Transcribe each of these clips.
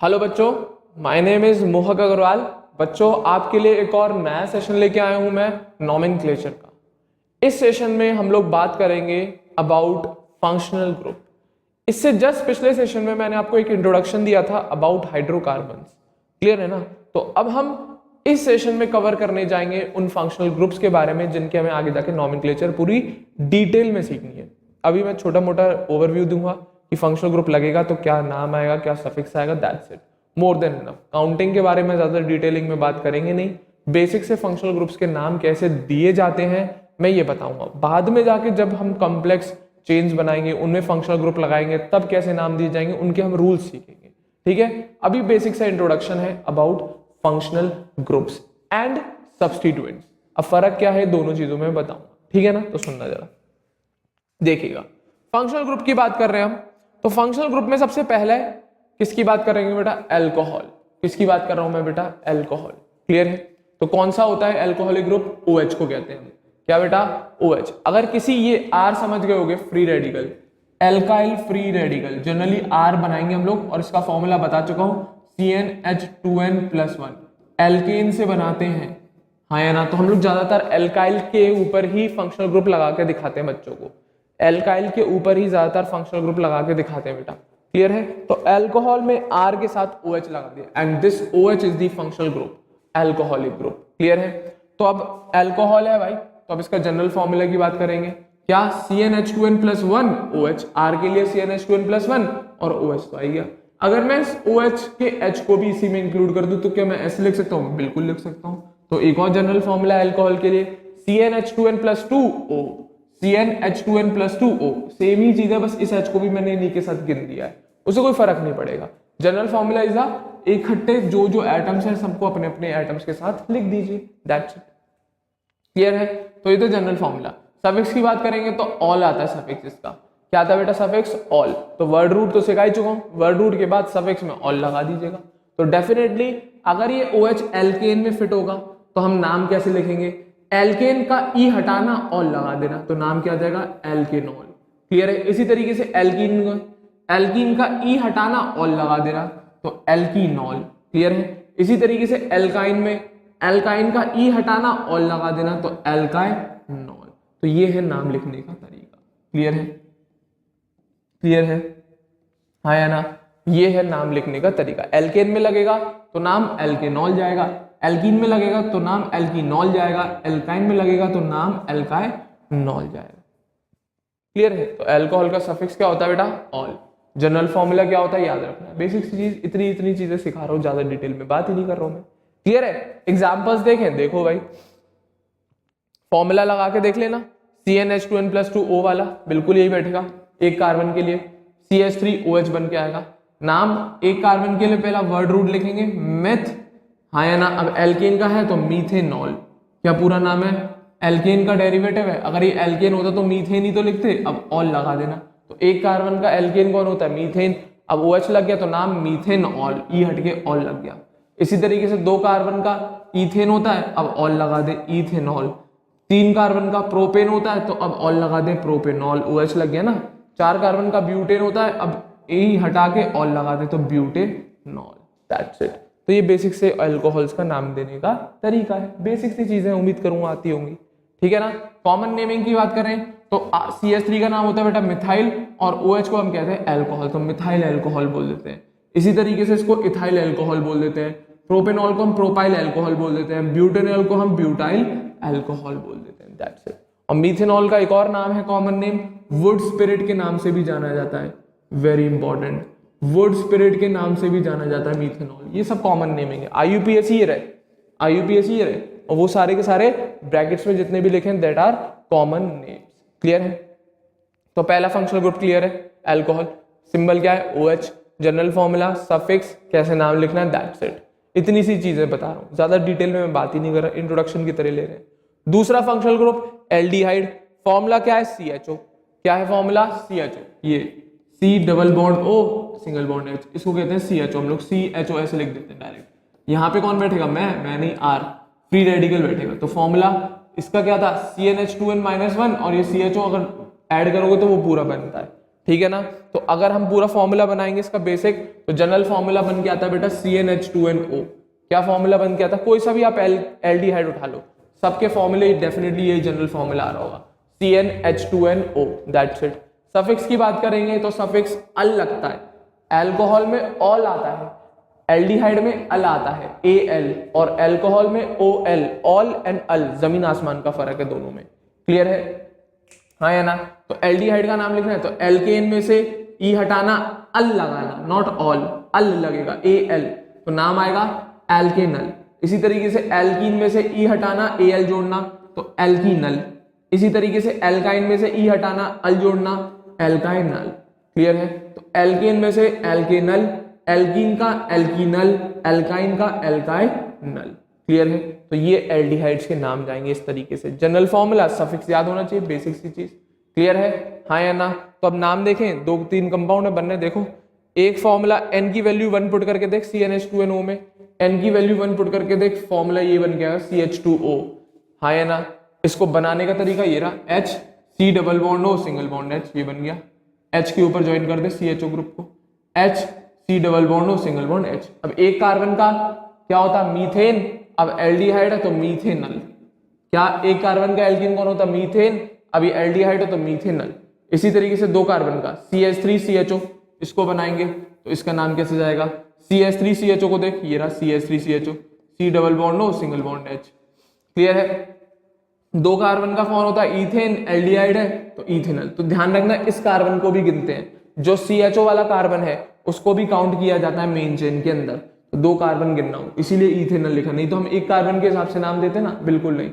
Hello बच्चों, my name is मोहक अग्रवाल। बच्चों, आपके लिए एक और नया सेशन लेके आया हूं मैं नॉमेनक्लेचर का। इस सेशन में हम लोग बात करेंगे अबाउट फंक्शनल ग्रुप। इससे जस्ट पिछले सेशन में मैंने आपको एक इंट्रोडक्शन दिया था अबाउट हाइड्रोकार्बन्स। क्लियर है ना? तो अब हम इस सेशन में कवर करने जाएंगे उन फंक्शनल ग्रुप्स के बारे में जिनके हमें आगे जाके नॉमेनक्लेचर पूरी डिटेल में सीखनी है। अभी मैं छोटा मोटा ओवरव्यू दूंगा कि फंक्शनल ग्रुप लगेगा तो क्या नाम आएगा, क्या सफिक्स आएगा, that's it, more than enough. Counting के बारे में ज्यादा डिटेलिंग में बात करेंगे नहीं। बेसिक से फंक्शनल ग्रुप्स के नाम कैसे दिए जाते हैं मैं ये बताऊंगा। बाद में जाके जब हम कॉम्प्लेक्स चेन्स बनाएंगे, उनमें फंक्शनल ग्रुप लगाएंगे, तब कैसे नाम दिए जाएंगे उनके हम रूल्स सीखेंगे। ठीक है, अभी बेसिक सा इंट्रोडक्शन है about functional groups and substituents. अब फर्क क्या है दोनों चीजों में बताऊंगा। ठीक है ना? तो सुनना जरा, देखिएगा। फंक्शनल ग्रुप की बात कर रहे हैं हम, तो फंक्शनल ग्रुप में सबसे पहले किसकी बात करेंगे बेटा? अल्कोहल। किसकी बात कर रहा हूं मैं बेटा? अल्कोहल। क्लियर है? तो कौन सा होता है अल्कोहलिक ग्रुप? OH को कहते हैं हम। क्या बेटा? OH। अगर किसी ये R समझ गए होगे, free radical, alkyl free radical, generally R बनाएंगे हम लोग और इसका फॉर्मूला बता चुका हूं, CnH2n+1। एल्केन से बनाते हैं, हाँ या ना? तो हम लोग ज्यादातर एल्काइल के ऊपर ही फंक्शनल ग्रुप लगा के दिखाते हैं बच्चों को। एल्काइल के ऊपर ही ज्यादातर फंक्शनल ग्रुप लगा के दिखाते हैं बेटा। क्लियर है? तो अल्कोहल में R के साथ OH लगा दिया and this OH is the functional group, alcoholic group. Clear है? तो अब अल्कोहल है भाई, तो अब इसका जनरल फॉर्मूला की बात करेंगे। क्या? CnH2n+1 OH, R के लिए CnH2n+1 और OH तो आ गया। अगर मैं इस OH के H को भी इसी में इंक्लूड कर दूं तो क्या मैं ऐसे लिख सकता हूं? बिल्कुल लिख सकता हूं। तो एक और जनरल फॉर्मूला है अल्कोहल के लिए, CnH2n+2O, CnH2n+2O। सेम ही चीज है, बस इस H को भी मैंने इन्हीं के साथ गिन दिया है, उससे कोई फर्क नहीं पड़ेगा। जनरल फॉर्मूला इज इकट्ठे जो एटम्स हैं सबको अपने अपने एटम्स के साथ लिख दीजिए, दैट्स इट। क्लियर है? तो ये तो जनरल फॉर्मूला। सफिक्स की बात करेंगे तो ऑल आता है सफिक्स इसका। क्या आता है बेटा? Suffix all. तो वर्ड रूट तो सिखा ही चुका हूं, वर्ड रूट के बाद सफिक्स में ऑल लगा दीजिएगा। तो डेफिनेटली अगर ये OH एल्केन में फिट होगा तो हम नाम कैसे लिखेंगे? एल्केन का ई हटाना, ऑल लगा देना, तो नाम क्या आ जाएगा? एल्केनॉल। क्लियर है? इसी तरीके से एल्कीन का ई हटाना, ऑल लगा देना, तो एल्कीनॉल। क्लियर है? इसी तरीके से एल्काइन में एल्काइन का ई हटाना, ऑल लगा देना, तो एल्काइनॉल। तो ये है नाम लिखने का तरीका। क्लियर है? क्लियर है? हाँ या ना? ये है नाम लिखने का तरीका। एल्केन में लगेगा तो नाम एल्केनॉल जाएगा, एल्कीन में लगेगा तो नाम एल्कीनॉल जाएगा, एल्काइन में लगेगा तो नाम एल्काइनॉल जाएगा। क्लियर है? तो अल्कोहल का सफिक्स क्या होता है बेटा? ऑल। जनरल फॉर्मूला क्या होता है? याद रखना। बेसिक चीज, इतनी चीजें सिखा रहा हूं, ज्यादा डिटेल में बात ही नहीं कर रहा हूं मैं। क्लियर है? एग्जांपल्स देखें, देखो भाई, फॉर्मूला लगा के देख लेना। CnH2n+2O वाला बिल्कुल यही बैठेगा एक कार्बन के लिए, CH3OH बन के आएगा। नाम एक कार्बन के लिए पहला वर्ड रूट लिखेंगे, मेथ, हाँ या ना? अब एल्केन का है तो मीथेनॉल। क्या पूरा नाम है? एल्केन का डेरिवेटिव है। अगर ये एल्केन होता तो मीथेन ही तो लिखते, अब ऑल लगा देना। तो एक कार्बन का एल्केन कौन होता है? मीथेन। अब OH लग गया तो नाम मीथेनॉल, ई हट के ऑल लग गया। इसी तरीके से दो कार्बन का ईथेन होता है, अब ऑल लगा दे, ईथेनॉल। तीन कार्बन का प्रोपेन होता है तो अब ऑल लगा दे, प्रोपेनॉल, OH लग गया ना। चार कार्बन का ब्यूटेन होता है, अब ई हटा के ऑल लगा दे तो ब्यूटेनॉल, दैट्स इट। तो ये बेसिक से अल्कोहल्स का नाम देने का तरीका है। बेसिक सी चीजें उम्मीद करूंगा आती होंगी। ठीक है ना? कॉमन नेमिंग की बात करें तो CH3 का नाम होता है बेटा मिथाइल और OH को हम कहते हैं अल्कोहल, तो मिथाइल अल्कोहल बोल देते हैं। इसी तरीके से इसको इथाइल अल्कोहल बोल देते हैं। प्रोपेनॉल को हम प्रोपाइल अल्कोहल बोल देते हैं। ब्यूटेनॉल को हम ब्यूटाइल अल्कोहल बोल देते हैं, दैट्स इट। और मीथेनॉल का एक और नाम है कॉमन नेम, वुड स्पिरिट के नाम से भी जाना जाता है। वेरी इंपॉर्टेंट, वुड स्पिरिट के नाम से भी जाना जाता है मीथेनॉल। ये सब कॉमन नेमिंग है। IUPAC ये रहे, IUPAC ये रहे, और वो सारे के सारे ब्रैकेट्स में जितने भी लिखे हैं that are common names. Clear है? तो पहला फंक्शनल ग्रुप क्लियर है, अल्कोहल। सिंबल क्या है? OH। जनरल फॉर्मूला, सफिक्स, कैसे नाम लिखना है, दैट्स इट। इतनी सी चीजें बता रहा हूं, ज्यादा डिटेल में मैं बात ही नहीं कर रहा, इंट्रोडक्शन की तरह ले रहे हैं। दूसरा फंक्शनल ग्रुप एल्डिहाइड। फॉर्मूला क्या है? CHO। क्या है फॉर्मूला? CHO। ये C double bond O single bond H, इसको कहते हैं CHO। हम लोग CHO ऐसे लिख देते हैं डायरेक्ट। यहाँ पे कौन बैठेगा? मैं नहीं, R, फ्री रेडिकल बैठेगा। तो फॉर्मूला इसका क्या था? CnH2n-1, और ये CHO अगर ऐड करोगे तो वो पूरा बनता है ठीक है ना। तो अगर हम पूरा फॉर्मूला बनाएंगे इसका बेसिक, तो जनरल फॉर्मूला बन के आता है बेटा CnH2nO। क्या फॉर्मूला बन के आता है, कोई सा भी आप एल्डिहाइड उठा लो, सबके फॉर्मूले डेफिनेटली ये जनरल फॉर्मूला आ रहा होगा, CnH2nO, दैट्स इट। सफिक्स की बात करेंगे तो सफिक्स अल लगता है, अल्कोहल में ऑल आता है, एल्डिहाइड में अल आता है Al, और अल्कोहल में OL, ऑल एंड अल जमीन आसमान का फर्क है दोनों में, क्लियर है, हाँ या ना। तो एल्डिहाइड का नाम लिखना है तो एल्केन में से ई हटाना, अल लगाना, नॉट ऑल, अल लगेगा Al, तो नाम आएगा एल्केनल। इसी तरीके से एल्कीन में से ई हटाना, Al जोड़ना तो एल्कीनल। इसी तरीके से एल्काइन में से ई हटाना, अल जोड़ना, एल्काइनल, क्लियर है। तो एल्केन में से एल्केनल, एल्कीन का एल्कीनल, एल्काइन का एल्काइनल, क्लियर है। तो ये एल्डिहाइड्स के नाम जाएंगे इस तरीके से। जनरल फॉर्मूला, सफिक्स याद होना चाहिए, बेसिक सी चीज, क्लियर है, हाँ या ना। तो अब नाम देखें, 2-3 कंपाउंड है बनने, देखो एक फॉर्मूला n की वैल्यू 1 पुट करके देख CnH2nO में, n की वैल्यू 1 पुट करके देख, फॉर्मूला ये बन गया CH2O, हाँ या ना। इसको बनाने का तरीका ये रहा, H C double bond O single bond H, ये बन गया, H के ऊपर ज्वाइन कर दे CHO ग्रुप को, H C double bond O single bond H। अब एक कार्बन का क्या होता है, मीथेन, अब एल्डिहाइड है तो मीथेनल। क्या एक कार्बन का एल्कीन कौन होता है, मीथेन, अभी एल्डिहाइड है तो मीथेनल। इसी तरीके से दो कार्बन का CH3CHO, इसको बनाएंगे तो इसका नाम कैसे जाएगा, CH3CHO को देख, ये रहा CH3CHO, C double bond O single bond H, clear है। दो कार्बन का कौन होता है, इथेन, एल्डिहाइड है तो इथेनल। तो ध्यान रखना इस कार्बन को भी गिनते हैं, जो CHO वाला कार्बन है उसको भी काउंट किया जाता है मेन चेन के अंदर, तो दो कार्बन गिनना हो, इसीलिए इथेनल लिखा, नहीं तो हम एक कार्बन के हिसाब से नाम देते ना, बिल्कुल नहीं।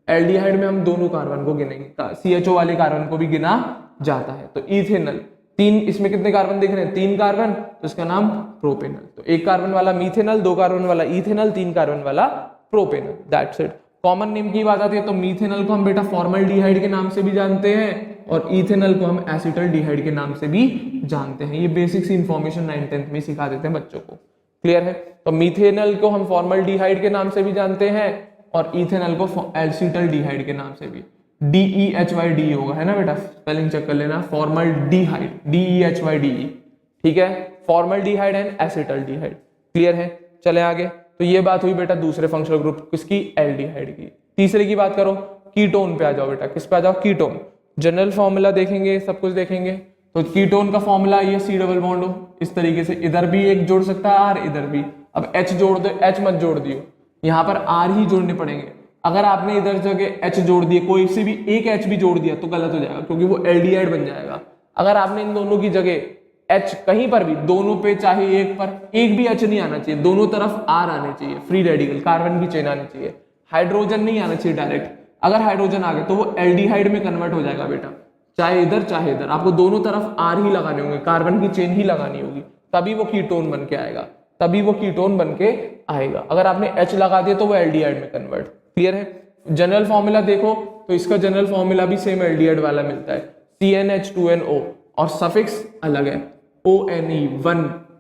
एल्डिहाइड में हम दोनों कार्बन को गिनेंगे, CHO वाले कार्बन को भी गिना जाता है। तो इथेनल, तीन, इसमें कितने कार्बन दिख रहे हैं, 3 कार्बन, तो इसका नाम प्रोपेनल। तो एक कार्बन वाला मीथेनल, दो कार्बन वाला इथेनल, 3 कार्बन वाला propanal, that's it. Common name की बात आती है तो मीथेनल को हम बेटा फॉर्मल्डिहाइड के नाम से भी जानते हैं, और इथेनल को हम एसिटल्डिहाइड के नाम से भी जानते हैं। ये बेसिक सी इंफॉर्मेशन 9th-10th में सिखा देते हैं बच्चों को, क्लियर है। तो मीथेनल को हम फॉर्मल्डिहाइड के नाम से भी जानते हैं, और इथेनल को एसिटल्डिहाइड के नाम से भी, DEHYDE होगा, है ना बेटा, स्पेलिंग चेक कर लेना, फॉर्मल्डिहाइड, DEHYDE, ठीक है, फॉर्मल्डिहाइड एंड एसिटल्डिहाइड, क्लियर है। चले आगे, तो ये बात हुई बेटा दूसरे फंक्शनल ग्रुप किसकी, एल्डिहाइड की। तीसरे की बात करो, कीटोन पे आ जाओ बेटा, किस पे आ जाओ, कीटोन। जनरल फॉर्मूला देखेंगे, सब कुछ देखेंगे, तो कीटोन का फॉर्मूला ये C डबल बॉन्ड हो, इस तरीके से इधर भी एक जोड़ सकता है R, इधर भी। अब H जोड़ दो, H मत जोड़ दियो, यहाँ पर R ही जोड़ने पड़ेंगे। अगर आपने इधर जगह H जोड़ दिए, कोई से भी एक H भी जोड़ दिया तो गलत हो जाएगा, क्योंकि वो एल्डिहाइड बन जाएगा। अगर आपने इन दोनों की जगह H कहीं पर भी, दोनों पे चाहे एक पर एक भी H नहीं आना चाहिए, दोनों तरफ R आने चाहिए, फ्री रेडिकल कार्बन की चेन आनी चाहिए, हाइड्रोजन नहीं आना चाहिए डायरेक्ट। अगर हाइड्रोजन आ गए तो वो एल्डिहाइड में कन्वर्ट हो जाएगा बेटा, चाहे इधर चाहे इधर, आपको दोनों तरफ R ही लगाने होंगे, कार्बन की चेन ही लगानी होगी, तभी वो कीटोन बन के आएगा, तभी वो कीटोन बन के आएगा। अगर आपने H लगा दिया तो वो एल्डिहाइड में कन्वर्ट, क्लियर है। जनरल फॉर्मूला देखो तो इसका जनरल फॉर्मूला भी सेम एल्डिहाइड वाला मिलता है, CnH2nO, और सफिक्स अलग है, ONE,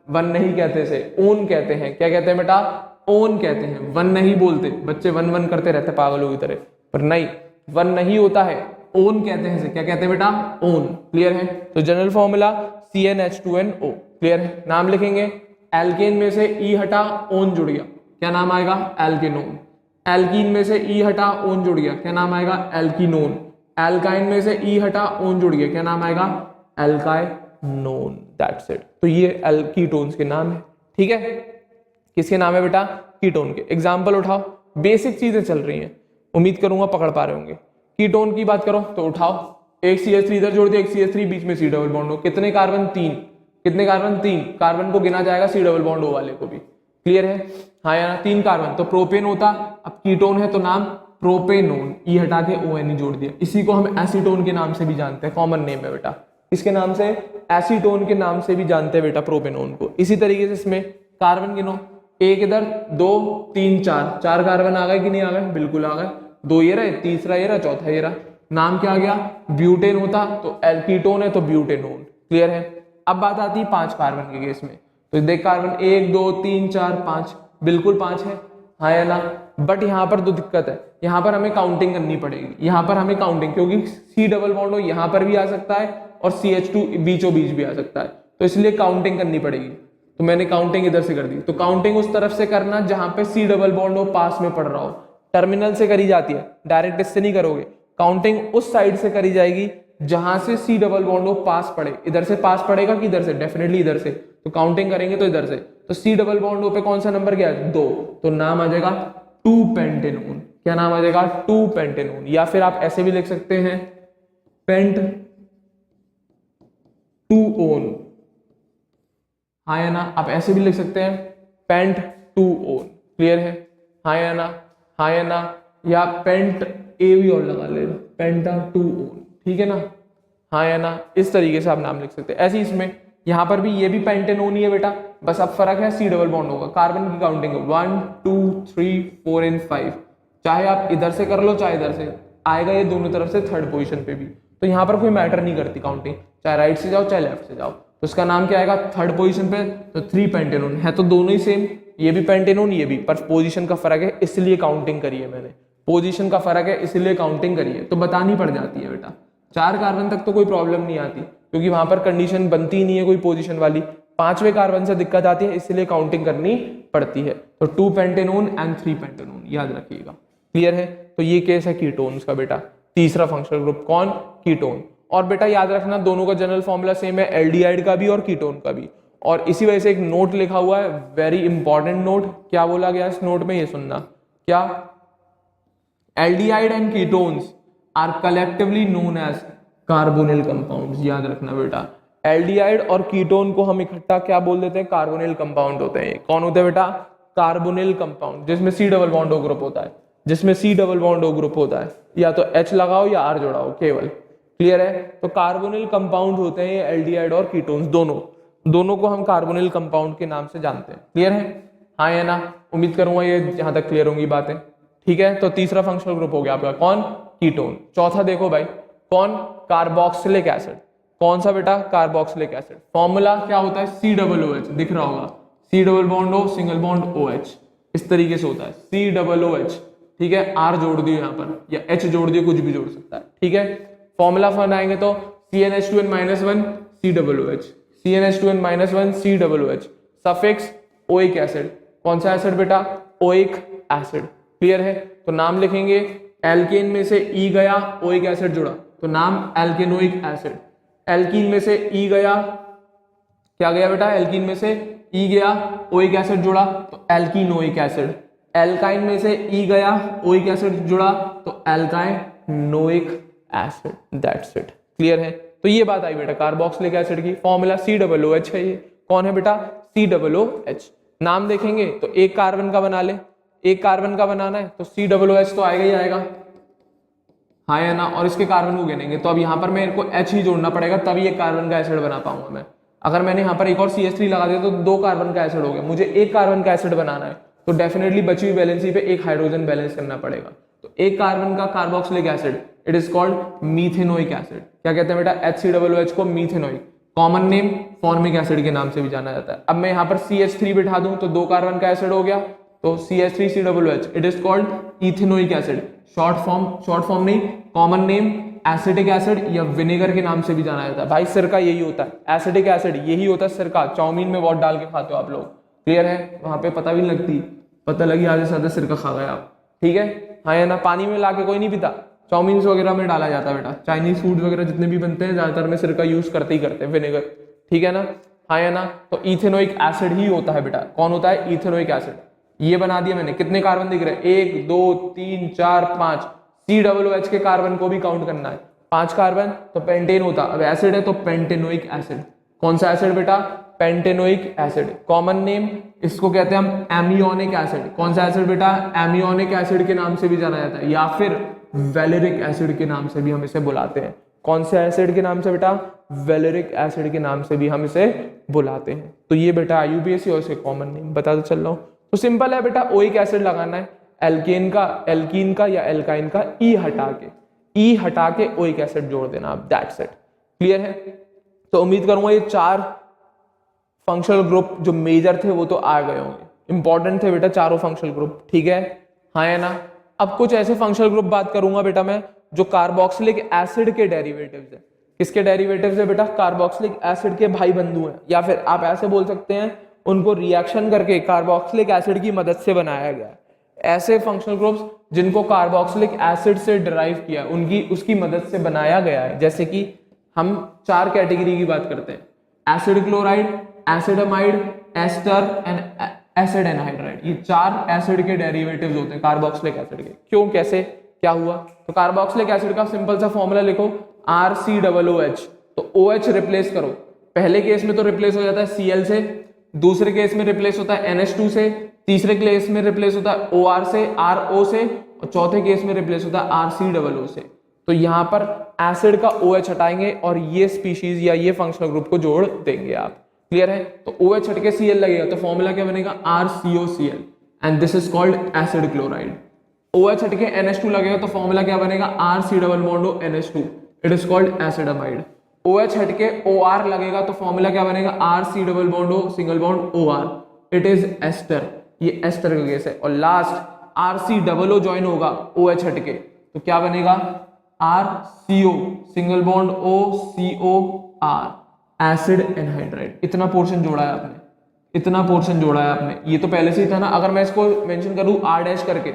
वन नहीं कहते से ओन कहते हैं। क्या कहते हैं बेटा, ओन कहते हैं, वन नहीं बोलते, बच्चे वन करते रहते पागलों की तरह, पर नहीं, वन नहीं होता है, ओन कहते हैं। क्या कहते हैं बेटा, ओन, क्लियर है। तो जनरल फॉर्मूला CnH2nO, क्लियर है। नाम लिखेंगे, एल्केन में से ई हटा, ओन जुड़ गया, क्या नाम आएगा, एल्केनोन। एल्कीन में से ई हटा, ओन जुड़ गया, क्या नाम आएगा, एल्कीनोन। एल्काइन में से ई हटा, ओन जुड़ गया, क्या नाम आएगा, एल्काइनोन, दैट्स इट। तो ये कीटोन्स के नाम है, ठीक है। किसके नाम है बेटा, कीटोन के। एग्जाम्पल उठाओ, बेसिक चीजें चल रही हैं, उम्मीद करूंगा पकड़ पा रहे होंगे। कीटोन की बात करो तो उठाओ, एक CH3 इधर जोड़ दिया, एक CH3, बीच में C डबल बॉन्ड हो, कितने कार्बन, 3, कितने कार्बन, 3 कार्बन को गिना जाएगा C डबल बॉन्ड O वाले को भी, क्लियर है, हाँ या ना, 3 कार्बन, तो प्रोपेन होता। अब कीटोन है तो नाम प्रोपेनोन, ई हटा के ONE जोड़ दिया। इसी को हम एसीटोन के नाम से भी जानते हैं, कॉमन नेम है बेटा, इसके नाम से, एसीटोन के नाम से भी जानते हैं बेटा प्रोपेनोन को। इसी तरीके से इसमें कार्बन गिनो, एक इधर, 2 3 4 कार्बन आ गए कि नहीं आ गए, बिल्कुल आ गए, 2 ये रहे, तीसरा ये रहा, चौथा ये रहा, नाम क्या आ गया, ब्यूटेन होता, तो कीटोन है तो ब्यूटेनोन, क्लियर है। अब बात आती है 5 कार्बन के केस में, तो देख कार्बन 1 2 3 4 5, बिल्कुल 5 है, हाँ या ना। बट यहाँ पर तो दिक्कत है, यहाँ पर हमें काउंटिंग करनी पड़ेगी, यहाँ पर हमें काउंटिंग, क्योंकि C डबल बॉन्ड यहाँ पर भी आ सकता है, और CH2 बीचों बीच भी आ सकता है, तो इसलिए काउंटिंग करनी पड़ेगी। तो मैंने काउंटिंग इधर से कर दी। तो काउंटिंग उस तरफ से करना जहां पे C डबल बॉन्ड हो, पास में पड़ रहा हो। टर्मिनल से करी जाती है, डायरेक्ट इससे नहीं करोगे। काउंटिंग उस साइड से करी जाएगी जहां से C डबल बॉन्ड हो पास पड़े। इधर से पास पड़ेगा कि इधर से? डेफिनेटली इधर से। तो काउंटिंग करेंगे तो इधर से। तो C डबल बॉन्ड हो पे कौन सा नंबर गया है? 2। तो नाम आ जाएगा 2 पेंटेनोन। क्या नाम आ जाएगा? 2 पेंटेनोन। या फिर आप ऐसे भी लिख सकते हैं पेंट 2 ओन। हाँ या ना? आप ऐसे भी लिख सकते हैं पेंट 2 ओन। क्लियर है? हाँ या ना? हाँ या ना? या पेंट ए भी और लगा ले, पेंटा 2 ओन। ठीक है ना? हाँ या ना? इस तरीके से आप नाम लिख सकते हैं। ऐसे इसमें यहां पर भी ये भी पेंटेनोन ही है बेटा, बस अब फर्क है C डबल बॉन्ड होगा। कार्बन की काउंटिंग 1 2 3 4 एंड 5, चाहे आप इधर से कर लो चाहे इधर से, आएगा ये दोनों तरफ से थर्ड पोजीशन पे भी। तो यहाँ पर कोई मैटर नहीं करती काउंटिंग, चाहे राइट से जाओ चाहे लेफ्ट से जाओ। तो इसका नाम क्या आएगा थर्ड पोजीशन पे? तो 3 पेंटेनोन है। तो दोनों ही सेम, ये भी पेंटेनोन ये भी, पर पोजीशन का फर्क है इसलिए काउंटिंग करी है मैंने। पोजीशन का फर्क है इसलिए काउंटिंग करी है, तो बतानी पड़ जाती है बेटा। 4 कार्बन तक तो कोई प्रॉब्लम नहीं आती, क्योंकि वहां पर कंडीशन बनती ही नहीं है कोई पोजीशन वाली। 5वें कार्बन से दिक्कत आती है, इसलिए काउंटिंग करनी पड़ती है। तो 2 पेंटेनोन एंड 3 पेंटेनोन याद रखिएगा। क्लियर है? तो ये केस है कीटोन्स का बेटा। तीसरा फंक्शनल ग्रुप कौन? कीटोन। और बेटा याद रखना दोनों का जनरल फॉर्मूला सेम है, एल्डिहाइड का भी और कीटोन का भी। और इसी वजह से एक नोट लिखा हुआ है, वेरी इंपॉर्टेंट नोट। क्या बोला गया इस नोट में? ये सुनना। क्या? Aldehyde and ketones are collectively known as carbonyl compounds. याद रखना बेटा, एल्डिहाइड और कीटोन को हम इकट्ठा क्या बोल देते हैं? कार्बोनिल कंपाउंड होते हैं। कौन होते हैं बेटा? कार्बोनिल कंपाउंड, जिसमें C double bond O group होता है। जिसमें C double bond O group होता है, या तो H लगाओ या R जोड़ाओ केवल। क्लियर है? तो कार्बोनिल कंपाउंड होते हैं ये एल्डिहाइड और कीटोन्स, दोनों को हम कार्बोनिल कंपाउंड के नाम से जानते हैं। क्लियर है? हाँ या ना? उम्मीद करूंगा ये जहां तक क्लियर होंगी बातें। ठीक है? तो तीसरा फंक्शनल ग्रुप हो गया आपका कौन? कीटोन। चौथा देखो भाई, कौन? Carboxylic acid. कौन सा बेटा? Carboxylic acid. फॉर्मूला क्या होता है? C डबल OH, दिख रहा होगा, C double bond O single bond OH, इस तरीके से होता है C डबल OH। ठीक है? R जोड़ दियो यहाँ पर, या H जोड़ दियो, कुछ भी जोड़ सकता है। ठीक है? फॉर्मूला बनाएंगे तो CnH2n-1 C double OH, CnH2n-1 C double OH, suffix oic acid. कौन सा एसिड बेटा? Oic acid. क्लियर है? तो नाम लिखेंगे, एल्केन में से E गया, ओइक एसिड जुड़ा, तो नाम एल्केनोइक एसिड। एल्कीन में से E गया, क्या गया बेटा? एल्कीन में से E गया, ओइक एसिड जुड़ा, तो एल्कीनोइक एसिड। एल्काइन में से E गया, ओइक एसिड जुड़ा, तो एल्काइनोइक एसिड। That's it. क्लियर है? तो ये बात आई बेटा कार्बोक्सिलिक एसिड की। फॉर्मूला C डबल OH है। ये कौन है बेटा? C double OH। नाम देखेंगे तो एक कार्बन का बना ले, एक कार्बन का बनाना है तो C डबल OH तो आएगा ही आएगा। हाँ या ना? और इसके कार्बन को गिनेंगे तो अब यहाँ पर मेरे को H ही जोड़ना पड़ेगा, तभी एक कार्बन का एसिड बना पाऊंगा मैं। अगर मैंने यहाँ पर एक और CH3 लगा दिया तो 2 कार्बन का एसिड हो गया। मुझे एक कार्बन का एसिड बनाना है तो डेफिनेटली बची हुई वैलेंसी पे एक हाइड्रोजन बैलेंस करना पड़ेगा। तो एक कार्बन का carboxylic acid, it is called methanoic acid. क्या कहते हैं बेटा? HCOOH को methanoic. Common name formic acid के नाम से भी जाना जाता है। अब मैं यहाँ पर CH3 बिठा दूं तो 2 कार्बन का एसिड हो गया, तो CH3COOH, it is called ethanoic acid. Short form नहीं, कॉमन नेम एसिटिक एसिड या विनेगर के नाम से भी जाना जाता है। भाई सिरका यही होता है, एसिटिक एसिड यही होता है सिरका। चाउमीन में बहुत डाल के खाते हो आप लोग। क्लियर है? वहां पे पता भी नहीं लगती, पता लगी आधे से ज्यादा सिरका खा गए आप। ठीक है? हाँ या ना? पानी में लाके कोई नहीं पीता, चाउमीन वगैरह में डाला जाता है बेटा। चाइनीज फूड वगैरह जितने भी बनते हैं ज्यादातर में सिरका यूज करते ही करते हैं, विनेगर। ठीक है ना? हाँ या ना? तो इथेनोइक एसिड ही होता है बेटा। कौन होता है? Ethanoic acid. ये बना दिया मैंने। कितने कार्बन दिख रहे हैं? 1 2 3 4 5। C डबल OH के कार्बन को भी काउंट करना है। 5 कार्बन तो पेंटेन होता। अब एसिड है तो पेंटेनोइक एसिड। कौन सा एसिड बेटा? Pentanoic acid. कॉमन नेम इसको कहते हैं हम एमियोनिक एसिड। कौन सा एसिड बेटा? एमियोनिक एसिड के नाम से भी जाना जाता है, या फिर वैलेरिक एसिड के नाम से भी हम इसे बुलाते हैं। कौन से एसिड के नाम से बेटा? वैलेरिक एसिड के नाम से भी हम इसे बुलाते हैं। तो ये बेटा IUPAC और इसके कॉमन नेम बता दो चल रहा हूं। तो सिंपल है बेटा, ओइक एसिड लगाना है। एल्कीन का या एल्काइन का E हटा के ओइक एसिड जोड़ देना आप। That's it. क्लियर है? तो उम्मीद करूंगा ये 4 फंक्शनल ग्रुप जो मेजर थे वो तो आ गए होंगे। इंपॉर्टेंट थे बेटा चारों फंक्शनल ग्रुप। ठीक है? हाँ या ना? अब कुछ ऐसे फंक्शनल ग्रुप बात करूंगा बेटा मैं जो कार्बोक्सिलिक एसिड के डेरिवेटिव्स है। किसके डेरिवेटिव्स है बेटा? कार्बोक्सिलिक एसिड के भाई बंधु हैं, या फिर आप ऐसे बोल सकते हैं उनको रिएक्शन करके कार्बोक्सिलिक एसिड की मदद से बनाया गया है। ऐसे फंक्शनल ग्रुप्स जिनको कार्बोक्सिलिक एसिड से डिराइव किया, उनकी उसकी मदद से बनाया गया है। जैसे कि हम 4 कैटेगरी की बात करते हैं, acid chloride, acid amide, ester and acid anhydride. ये 4 एसिड के डेरिवेटिव्स होते हैं कार्बोक्सिलिक एसिड के। क्यों, कैसे, क्या हुआ? तो कार्बोक्सिलिक एसिड का सिंपल सा फॉर्मूला लिखो, RCOOH। तो OH रिप्लेस करो, पहले केस में तो रिप्लेस हो जाता है Cl से, दूसरे केस में रिप्लेस होता है NH2 से, तीसरे केस में रिप्लेस होता है OR से, RO से, और चौथे केस में रिप्लेस होता है RCOO से। तो यहाँ पर एसिड का OH हटाएंगे और ये स्पीशीज या ये फंक्शनल ग्रुप को जोड़ देंगे आप। क्लियर है? तो OH हट के Cl लगेगा तो फॉर्मूला क्या बनेगा? RCOCl and this is called acid chloride. OH हट के NH2 लगेगा तो फॉर्मूला क्या बनेगा? RC≡NH2, it is called acid amide. OH हट के OR लगेगा तो फॉर्मूला क्या बनेगा? RC≡OR, it is ester. ये एस्टर का केस है। और लास्ट RCOO ज्वाइन होगा OH हट के तो क्या बनेगा? RCO≡OCOR, acid anhydride. इतना पोर्शन जोड़ा है आपने, इतना पोर्शन जोड़ा है आपने। ये तो पहले से ही था ना। अगर मैं इसको मेंशन कर दूं R डैश करके,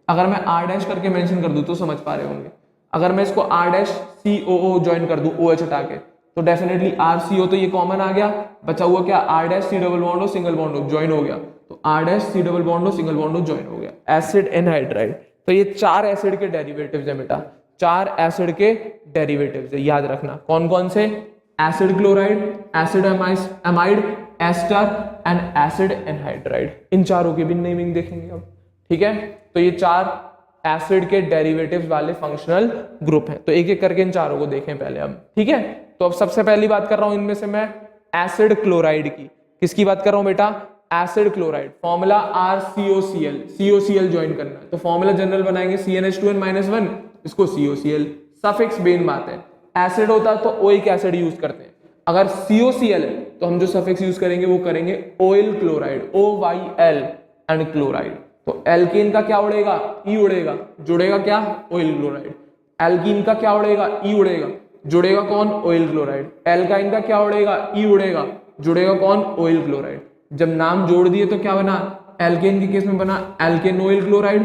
अगर मैं R डैश करके मेंशन कर दूं तो समझ पा रहे होंगे। अगर मैं इसको R'(COO ज्वाइन कर दूं OH हटा के तो डेफिनेटली RCO तो ये कॉमन आ गया, बचा हुआ क्या? R'(C≡O ज्वाइन हो गया तो R'(C≡O ज्वाइन हो गया, एसिड एनहाइड्राइड। तो ये 4 एसिड के डेरिवेटिव्स है बेटा, 4 एसिड के डेरिवेटिव्स है, याद रखना। कौन कौन से? Acid chloride, acid amide, ester and acid anhydride. इन चारों की भी नेमिंग देखेंगे अब, ठीक है? तो ये 4 एसिड के डेरिवेटिव्स वाले फंक्शनल ग्रुप हैं। तो एक एक करके इन चारों को देखें पहले अब, ठीक है? तो अब सबसे पहली बात कर रहा हूं इनमें से मैं एसिड क्लोराइड की। किसकी बात कर रहा हूं बेटा? Acid chloride. Formula RCOCl, COCl join करना है तो फॉर्मूला जनरल बनाएंगे CnH2n-1, इसको COCl। सफिक्स मेन बात है, एसिड होता तो ओइक एसिड यूज करते हैं, अगर COCl है तो हम जो सफिक्स यूज करेंगे वो करेंगे oil chloride, OYL and chloride. तो एल्केन का क्या उड़ेगा? ई उड़ेगा, जुड़ेगा क्या? Oil chloride. एल्कीन का क्या उड़ेगा? ई उड़ेगा, जुड़ेगा कौन? Oil chloride. एल्काइन का क्या उड़ेगा? ई उड़ेगा, जुड़ेगा कौन? Oil chloride. जब नाम जोड़ दिए तो क्या बना? एल्केन के केस में बना एल्केनोइल क्लोराइड,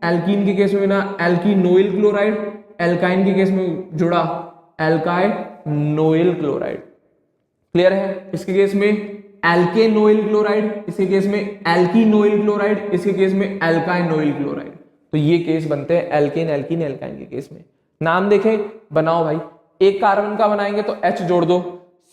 एल्कीन के केस में बना एल्कीनोइल क्लोराइड, एल्काइन के केस में जुड़ा एल्काइनोइल क्लोराइड। क्लियर है? इसके केस में एल्केनोइल क्लोराइड, इसके केस में एल्कीनोइल क्लोराइड, इसके केस में एल्काइनोइल क्लोराइड। तो ये केस बनते हैं एल्केन, एल्कीन, एल्काइन के केस में। नाम देखें, बनाओ भाई। एक कार्बन का बनाएंगे तो H जोड़ दो,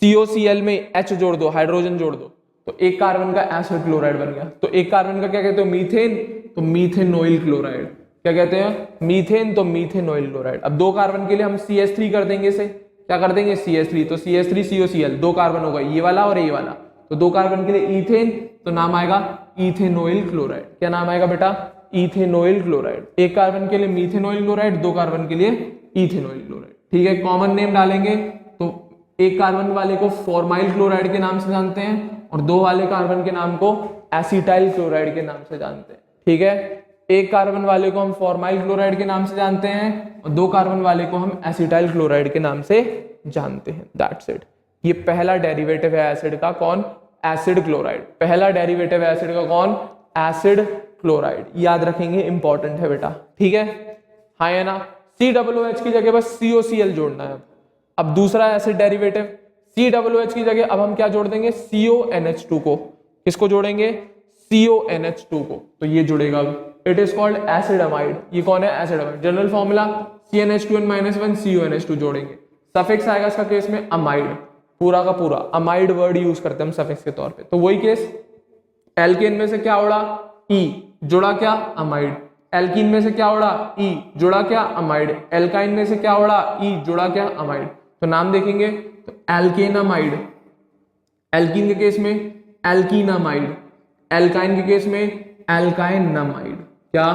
COCl में H जोड़ दो, हाइड्रोजन जोड़ दो, तो एक कार्बन का एसिड क्लोराइड बन गया। तो एक कार्बन का क्या कहते हो? मीथेन, तो मीथेनोइल क्लोराइड। क्या कहते हैं? मीथेन, तो मीथेनोइल क्लोराइड। अब 2 कार्बन के लिए हम CH3 कर देंगे, इसे क्या कर देंगे? CH3, तो CH3 COCl, 2 कार्बन होगा, ये वाला और ये वाला। तो 2 कार्बन के लिए इथेन, तो नाम आएगा इथेनोइल क्लोराइड। क्या नाम आएगा बेटा? इथेनोइल क्लोराइड। एक कार्बन के लिए मीथेनोइल क्लोराइड, 2 कार्बन के लिए इथेनोइल क्लोराइड। ठीक है, कॉमन नेम डालेंगे तो एक कार्बन वाले को फॉर्माइल क्लोराइड के नाम से जानते हैं और 2 वाले कार्बन के नाम को एसिटाइल क्लोराइड के नाम से जानते हैं। ठीक है, एक कार्बन वाले को हम फॉर्माइल क्लोराइड के नाम से जानते हैं और 2 कार्बन वाले को हम एसिटाइल क्लोराइड के नाम से जानते हैं। That's it. ये पहला डेरिवेटिव है एसिड का, कौन? Acid chloride. पहला डेरिवेटिव है एसिड का, कौन? Acid chloride. याद रखेंगे, इंपॉर्टेंट है बेटा। ठीक है, हाँ है ना? COOH की जगह बस COCl जोड़ना है। अब दूसरा एसिड डेरिवेटिव COOH की जगह अब हम क्या जोड़ देंगे? CONH2 को। किसको जोड़ेंगे? CONH2 को। तो ये जुड़ेगा, it is called acid amide. ये कौन है? Acid amide. General formula CnH2n-1 CONH2 जोड़ेंगे, सफिक्स आएगा इसका केस में अमाइड, पूरा का पूरा अमाइड वर्ड यूज करते हैं हम सफिक्स के तौर पे। तो वही केस, एल्केन में से क्या उड़ा? ई, जुड़ा क्या? अमाइड। एल्कीन में से क्या उड़ा? ई, जुड़ा क्या? अमाइड। एल्काइन में से क्या उड़ा? ई, जुड़ा क्या? अमाइड। तो नाम देखेंगे तो एल्केनामाइड, एल्कीन के केस में एल्कीनामाइड, एल्काइन के केस में एल्काइनामाइड। क्या?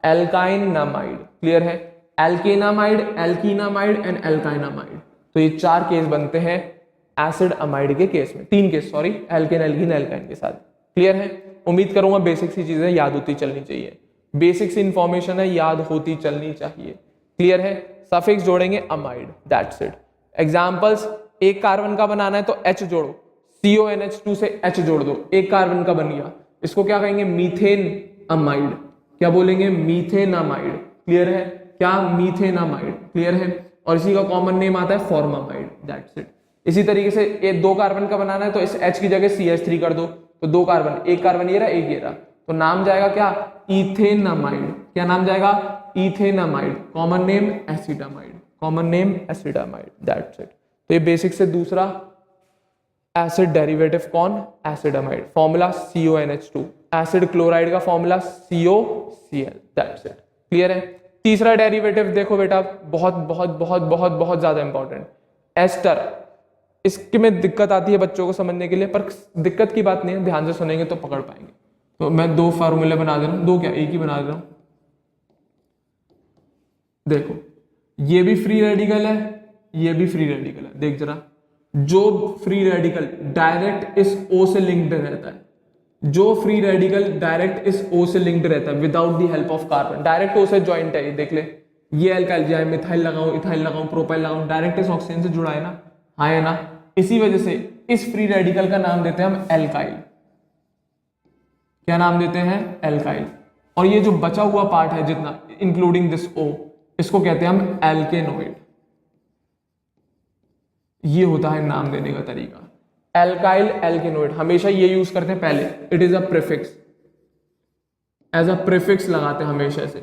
एल्काइनामाइड। क्लियर है? एल्केनामाइड, एल्कीनामाइड एंड एल्काइनामाइड। तो ये 4 केस बनते हैं एसिड अमाइड के केस में, 3 case sorry, alkane, alkene, alkyne के साथ। क्लियर है? उम्मीद करूंगा बेसिक सी चीजें याद होती चलनी चाहिए, बेसिक सी इंफॉर्मेशन है, याद होती चलनी चाहिए। क्लियर है? सफिक्स जोड़ेंगे अमाइड, दैट्स इट। एग्जाम्पल्स, एक कार्बन का बनाना है तो H जोड़ो, CONH2 से H जोड़ दो, एक कार्बन का बन गया, इसको क्या कहेंगे, मीथेन अमाइड। क्या बोलेंगे, मीथेन अमाइड। क्लियर है, क्या, मीथेन अमाइड। क्लियर है, और इसी का कॉमन नेम आता है फॉर्मामाइड, दैट्स इट। इसी तरीके से ये 2 कार्बन का बनाना है तो इस H की जगह CH3 कर दो, तो 2 कार्बन, एक कार्बन ये रहा, एक ये रहा, तो नाम जाएगा क्या, इथेनामाइड। क्या नाम जाएगा, ethanamide. Common name acetamide, common name acetamide, that's it. तो ये बेसिक से दूसरा एसिड डेरिवेटिव कौन, एसिडामाइड। फॉर्मूला CONH2, एसिड क्लोराइड का formula COCl, that's it. Clear है। तीसरा डेरिवेटिव देखो बेटा, बहुत बहुत बहुत बहुत बहुत ज्यादा इंपॉर्टेंट, एस्टर। इसके में दिक्कत आती है बच्चों को समझने के लिए, पर दिक्कत की बात नहीं है, ध्यान से सुनेंगे तो पकड़ पाएंगे। तो मैं 2 फार्मूले बना दे रहा हूं, 2 क्या, एक ही बना दे रहा हूं। देखो, ये भी फ्री रेडिकल है, ये भी फ्री रेडिकल है। देख जरा, जो फ्री रेडिकल डायरेक्ट इस O से लिंक्ड रहता है, जो फ्री रेडिकल डायरेक्ट इस O से लिंक्ड रहता है without the help of carbon, direct O से ज्वाइंट है, ये देख ले, ये एल्काइल जाए, मिथाइल लगाऊं, इथाइल लगाऊं, प्रोपाइल लगाऊं, डायरेक्ट इस ऑक्सीजन से जुड़ा है ना, हाँ है ना। इसी वजह से इस फ्री रेडिकल का नाम देते हैं हम एल्काइल। क्या नाम देते हैं, एल्काइल। और ये जो बचा हुआ पार्ट है जितना, इंक्लूडिंग दिस O, इसको कहते हैं हम एल्केनोइड। ये होता है नाम देने का तरीका, एल्काइल एल्केनोइड। हमेशा ये यूज करते हैं पहले, it is a prefix, as a prefix लगाते हैं हमेशा से,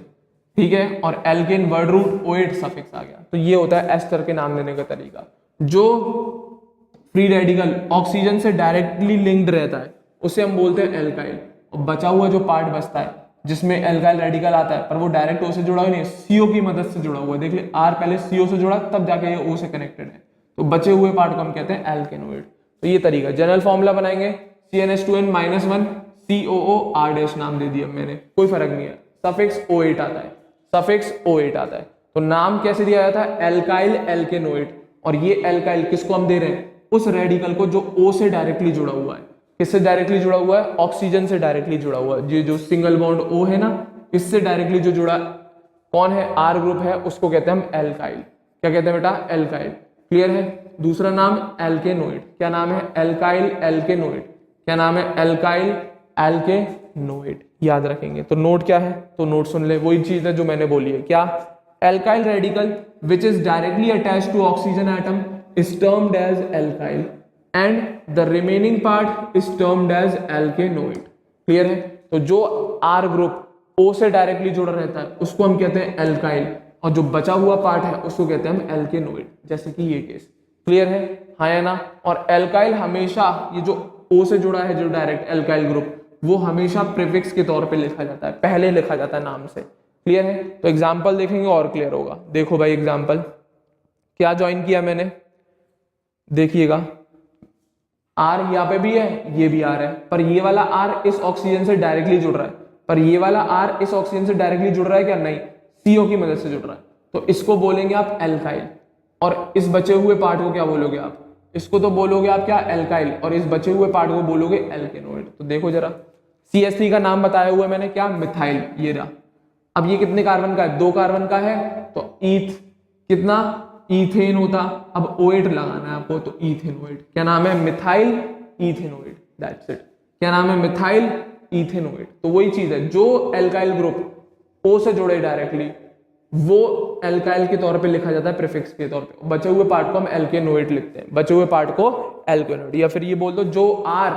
ठीक है। और alkane word root OH suffix आ गया, तो ये होता है एस्टर के नाम देने का तरीका। जो फ्री रेडिकल ऑक्सीजन से डायरेक्टली लिंक्ड रहता है उसे हम बोलते हैं एल्काइल, और बचा हुआ जो पार्ट बचता है जिसमें एल्काइल रेडिकल आता है पर वो डायरेक्ट O से जुड़ा हुआ नहीं, CO की मदद से जुड़ा हुआ है। देख ले, R पहले CO से जुड़ा तब जाके ये O से कनेक्टेड है, तो बचे हुए पार्ट को हम कहते हैं एल्केनोइड। तो ये तरीका, जनरल फॉर्मूला बनाएंगे CnH2n-1 COOR- नाम दे दिया मैंने, कोई फर्क नहीं है, सफिक्स O8 आता है, सफिक्स O8 आता है। तो नाम कैसे दिया जाता है, एल्काइल एल्केनोइड। और ये एल्काइल किसको हम दे रहे हैं, उस रेडिकल को जो O से डायरेक्टली जुड़ा हुआ है। किससे डायरेक्टली जुड़ा हुआ है, ऑक्सीजन से डायरेक्टली जुड़ा हुआ है। ये जो सिंगल बॉन्ड O है ना, इससे डायरेक्टली जो जुड़ा कौन है, R ग्रुप है, उसको कहते हैं हम एल्काइल। क्या कहते हैं बेटा, एल्काइल। क्लियर है। दूसरा नाम एल्केनोइड, क्या नाम है, एल्काइल एल्केनोइड। क्या नाम है, एल्काइल एल्केनोइड, याद रखेंगे। तो नोट क्या है, तो नोट सुन ले, वही चीज है जो मैंने बोली है, क्या, alkyl radical which is directly attached to oxygen atom is termed as alkyl and the remaining part is termed as alkanoid. Clear है। तो जो R ग्रुप O से डायरेक्टली जुड़ा रहता है उसको हम कहते हैं एल्काइल, और जो बचा हुआ पार्ट है उसको कहते हैं हम एल्केनोइड, जैसे कि ये केस। क्लियर है, हाँ या ना। और एल्काइल हमेशा, ये जो O से जुड़ा है जो डायरेक्ट एल्काइल ग्रुप, वो हमेशा प्रीफिक्स के तौर पे लिखा जाता है, पहले लिखा जाता है नाम से। क्लियर है। तो एग्जांपल देखेंगे और क्लियर होगा। देखो भाई एग्जांपल क्या ज्वाइन किया मैंने, देखिएगा, R यहाँ पे भी है, ये भी R है, पर ये वाला R इस ऑक्सीजन से डायरेक्टली जुड़ रहा है, पर ये वाला R इस ऑक्सीजन से डायरेक्टली जुड़ रहा है क्या, नहीं, CO की मदद से जुड़ रहा है, तो इसको बोलेंगे आप एल्काइल। और इस बचे हुए पार्ट को क्या बोलोगे आप, इसको तो बोलोगे आप क्या, एल्काइल, और इस बचे हुए पार्ट को बोलोगे एल्केनोइड। तो देखो जरा, CH3 का नाम बताया हुआ है मैंने, क्या, मिथाइल, ये रहा। अब ये कितने कार्बन का है, 2 कार्बन का है, तो ईथ कितना, ईथेन होता। अब O8 लगाना है आपको, तो इथेनोइड। क्या नाम है, मिथाइल इथेनोइड, दैट्स इट। क्या नाम है, मिथाइल इथेनोइड। तो वही चीज है, जो एल्काइल ग्रुप O से जुड़े डायरेक्टली वो एल्काइल के तौर पे लिखा जाता है, प्रीफिक्स के तौर पे। बचे हुए पार्ट को हम एल्केनोइड लिखते हैं, बचे हुए पार्ट को एल्केनोइड। या फिर ये बोल दो, जो R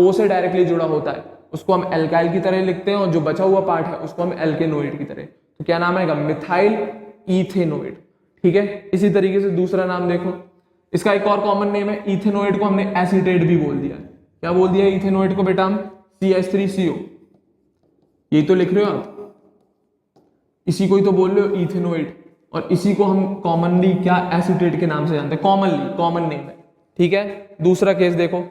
O से डायरेक्टली जुड़ा होता है उसको हम एल्काइल की तरह लिखते हैं, और जो बचा हुआ पार्ट है उसको हम एल्केनोइड की तरह। तो क्या नाम आएगा, मिथाइल इथेनोइड। ठीक है। इसी तरीके से दूसरा नाम देखो, इसका एक और कॉमन नेम है, इथेनोइड को हमने एसीटेट भी बोल दिया। क्या बोल दिया इथेनोइड को बेटा हम, CH3CO, यही तो लिख रहे हो आप, इसी को ही तो बोल रहे हो इथेनोइड, और इसी को हम कॉमनली क्या, एसीटेट के नाम से जानते हैं, कॉमनली, कॉमन नेम है। ठीक है। दूसरा केस देखो,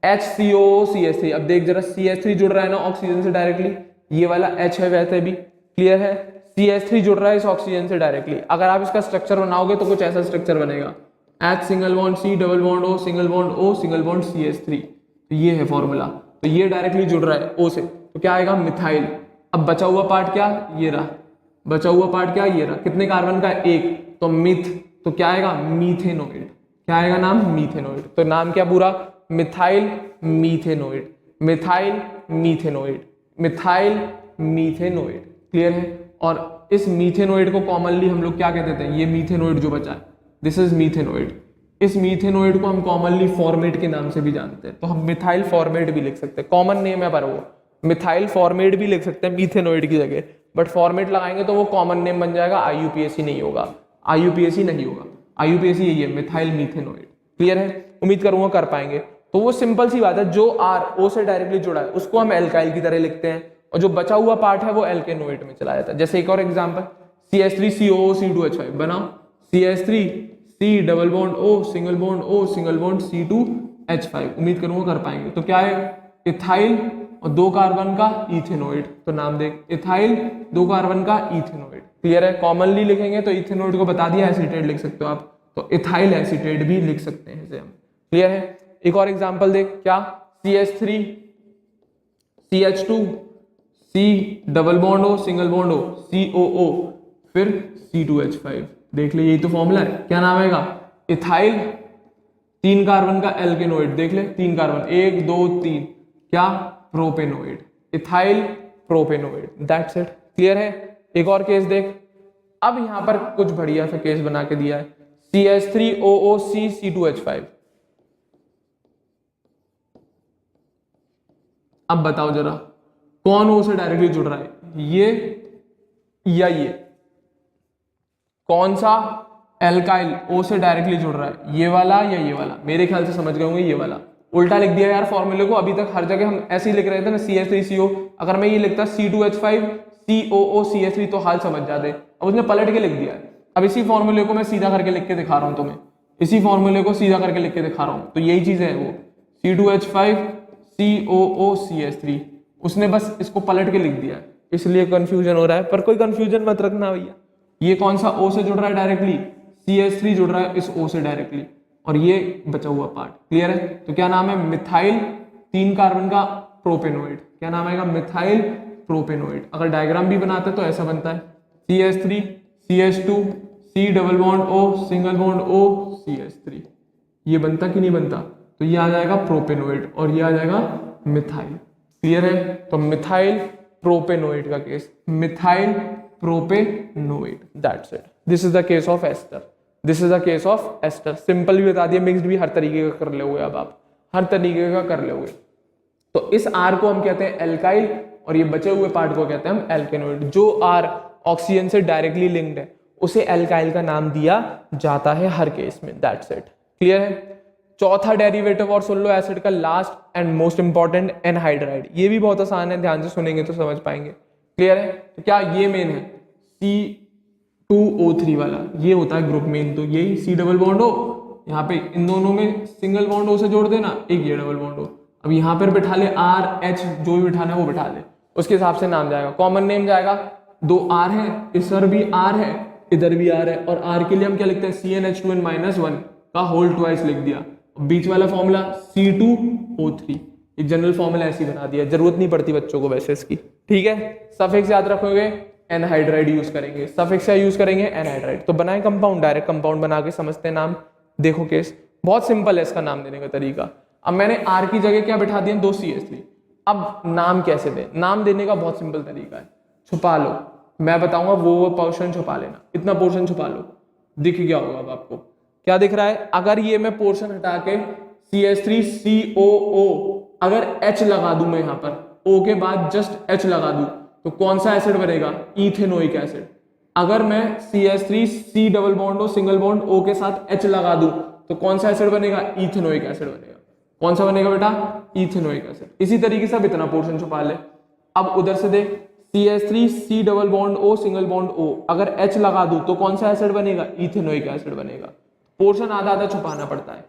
HCOCH3। अब देख जरा, CH3 जुड़ रहा है ना ऑक्सीजन से डायरेक्टली, ये वाला H है वैसे भी, क्लियर है। CH3 जुड़ रहा है इस ऑक्सीजन से डायरेक्टली। अगर आप इसका स्ट्रक्चर बनाओगे तो कुछ ऐसा स्ट्रक्चर बनेगा, H single bond C double bond O single bond O single bond CH3। तो ये है फॉर्मूला। तो ये डायरेक्टली जुड़ रहा है O से, तो क्या आएगा, मिथाइल। अब बचा हुआ पार्ट क्या, ये रहा, बचा हुआ पार्ट क्या, ये रहा। कितने कार्बन का, 1, तो मिथ, तो क्या आएगा, मीथेनोइड। क्या आएगा नाम? मीथेनोइड। तो नाम क्या पूरा? Methyl methanoid, methyl methanoid, methyl methanoid. Clear है? और इस मीथेनोइड को कॉमनली हम लोग क्या कहते हैं? ये मीथेनोइड जो बचा है, दिस इज मीथेनोइड। इस मीथेनोइड को हम कॉमनली फॉर्मेट के नाम से भी जानते हैं, तो हम मिथाइल फॉर्मेट भी लिख सकते हैं। कॉमन नेम है पर वो मिथाइल फॉर्मेट भी लिख सकते हैं मीथेनोइड की जगह, बट फॉर्मेट लगाएंगे तो वो कॉमन नेम बन जाएगा, IUPAC नहीं होगा, IUPAC नहीं होगा। IUPAC यही है, मिथाइल मीथेनोइड। क्लियर है? उम्मीद करूंगा कर पाएंगे। तो वो सिंपल सी बात है, जो R O से डायरेक्टली जुड़ा है उसको हम एल्काइल की तरह लिखते हैं, और जो बचा हुआ पार्ट है वो एल्केनोइड में चला जाता है। जैसे एक और एग्जांपल, CH3COO C2H5 बनाओ, CH3 C double bond O single bond O single bond C2H5। उम्मीद करूंगा कर पाएंगे। तो क्या है? इथाइल और 2 कार्बन का इथेनोइड। तो नाम देख, इथाइल 2 कार्बन का इथेनोइड। क्लियर है? कॉमनली लिखेंगे तो इथेनोइड को बता दिया, एसीटेट लिख सकते हो आप, तो इथाइल एसीटेट भी लिख सकते हैं इसे हम। क्लियर है? एक और एग्जांपल देख, क्या? CH3 CH2 C double bond O single bond O COO फिर C2H5। देख ले, यही तो फॉर्मूला है। क्या नाम आएगा? इथाइल 3 कार्बन का एल्केनोइड। देख ले, 3 कार्बन, 1 2 3, क्या? Propanoid, ethyl propanoid. That's it. Clear है? एक और केस देख। अब यहां पर कुछ बढ़िया सा केस बना के दिया है, CH3OOC C2H5। अब बताओ जरा, कौन O से डायरेक्टली जुड़ रहा है, ये या ये? कौन सा एल्काइल O से डायरेक्टली जुड़ रहा है, ये वाला या ये वाला? मेरे ख्याल से समझ गए होंगे ये वाला। उल्टा लिख दिया यार फॉर्मूले को, अभी तक हर जगह हम ऐसे ही लिख रहे थे ना, CH3CO। अगर मैं ये लिखता C2H5 COO CH3 तो हाल समझ जाते, अब उसने पलट के लिख दिया है। अब इसी फॉर्मूले को मैं सीधा करके लिख के दिखा रहा हूं तुम्हें, इसी फॉर्मूले को सीधा करके लिख के दिखा रहा हूं। तो यही चीज है वो, C2H5 COO CH3, उसने बस इसको पलट के लिख दिया है, इसलिए कंफ्यूजन हो रहा है। पर कोई कंफ्यूजन मत रखना भैया, ये कौन सा O से जुड़ रहा है डायरेक्टली? CH3 जुड़ रहा है इस O से डायरेक्टली, और ये बचा हुआ पार्ट। क्लियर है? तो क्या नाम है? मिथाइल 3 कार्बन का प्रोपेनोइड। क्या नाम आएगा? Methyl propanoid. अगर डायग्राम भी बनाते तो ऐसा बनता है, CH3 CH2 C double bond O single bond O CH3। ये बनता कि नहीं बनता? तो ये आ जाएगा प्रोपेनोइड और ये आ जाएगा मिथाइल। क्लियर है? तो मिथाइल प्रोपेनोइड का case, methyl propanoate. That's it. This is the case of ester, this is the case of ester. Simple भी बता दिया, मिक्स्ड भी हर तरीके का कर लोगे, अब आप हर तरीके का कर लोगे। तो इस R को हम कहते हैं एल्काइल, और ये बचे हुए पार्ट को कहते हैं हम एल्केनोइड। जो R ऑक्सीजन से डायरेक्टली लिंक्ड है उसे एल्काइल का नाम दिया जाता है हर केस में। That's it. क्लियर है? चौथा डेरिवेटिव और सुन लो एसिड का, last and most important, anhydride. ये भी बहुत आसान है, ध्यान से सुनेंगे तो समझ पाएंगे। क्लियर है? तो क्या ये मेन है? C2O3 वाला, ये होता है ग्रुप मेन। तो यही C डबल बॉन्ड O, यहाँ पे इन दोनों में सिंगल बॉन्ड O से जोड़ देना, एक ये डबल बॉन्ड O। अब यहाँ पर बिठा ले RH, जो भी बिठाना है वो बिठा ले, उसके हिसाब से नाम जाएगा। कॉमन नेम जाएगा, 2 R है, इधर भी R है, इधर भी R है, और R के लिए हम क्या लिखते हैं? CnH2n-1 का होल ट्वाइस लिख दिया। बीच वाला फॉर्मूला C2O3, एक जनरल फॉर्मूला ऐसे ही बना दिया, जरूरत नहीं पड़ती बच्चों को वैसे इसकी। ठीक है? सफिक्स याद रखोगे, एनहाइड्राइड यूज करेंगे, सफिक्स यूज करेंगे एनहाइड्राइड। तो बनाए कंपाउंड, डायरेक्ट कंपाउंड बना के समझते हैं नाम। देखो केस बहुत सिंपल है इसका नाम देने का तरीका। अब मैंने R की जगह क्या बिठा दिया? 2 CH3। अब नाम कैसे दें? नाम देने का बहुत सिंपल तरीका है, छुपा लो। मैं बताऊंगा वो पोर्शन छुपा लेना, इतना पोर्शन छुपा लो। दिख गया होगा अब आपको, क्या दिख रहा है? अगर ये मैं पोर्शन हटा के CH3COO अगर H लगा दूं, मैं यहां पर O के बाद जस्ट H लगा दूं, तो कौन सा एसिड बनेगा? Ethanoic acid. अगर मैं CH3C double bond O single bond O के साथ H लगा दूं, तो कौन सा एसिड बनेगा? इथेनोइक एसिड बनेगा। कौन सा बनेगा बेटा? Ethanoic acid. इसी तरीके से अब इतना पोर्शन छुपा ले। अब उधर से देख, CH3C double bond O single bond O, अगर H लगा दूं तो कौन सा एसिड बनेगा? इथेनोइक एसिड बनेगा। पोर्शन आधा आधा छुपाना पड़ता है,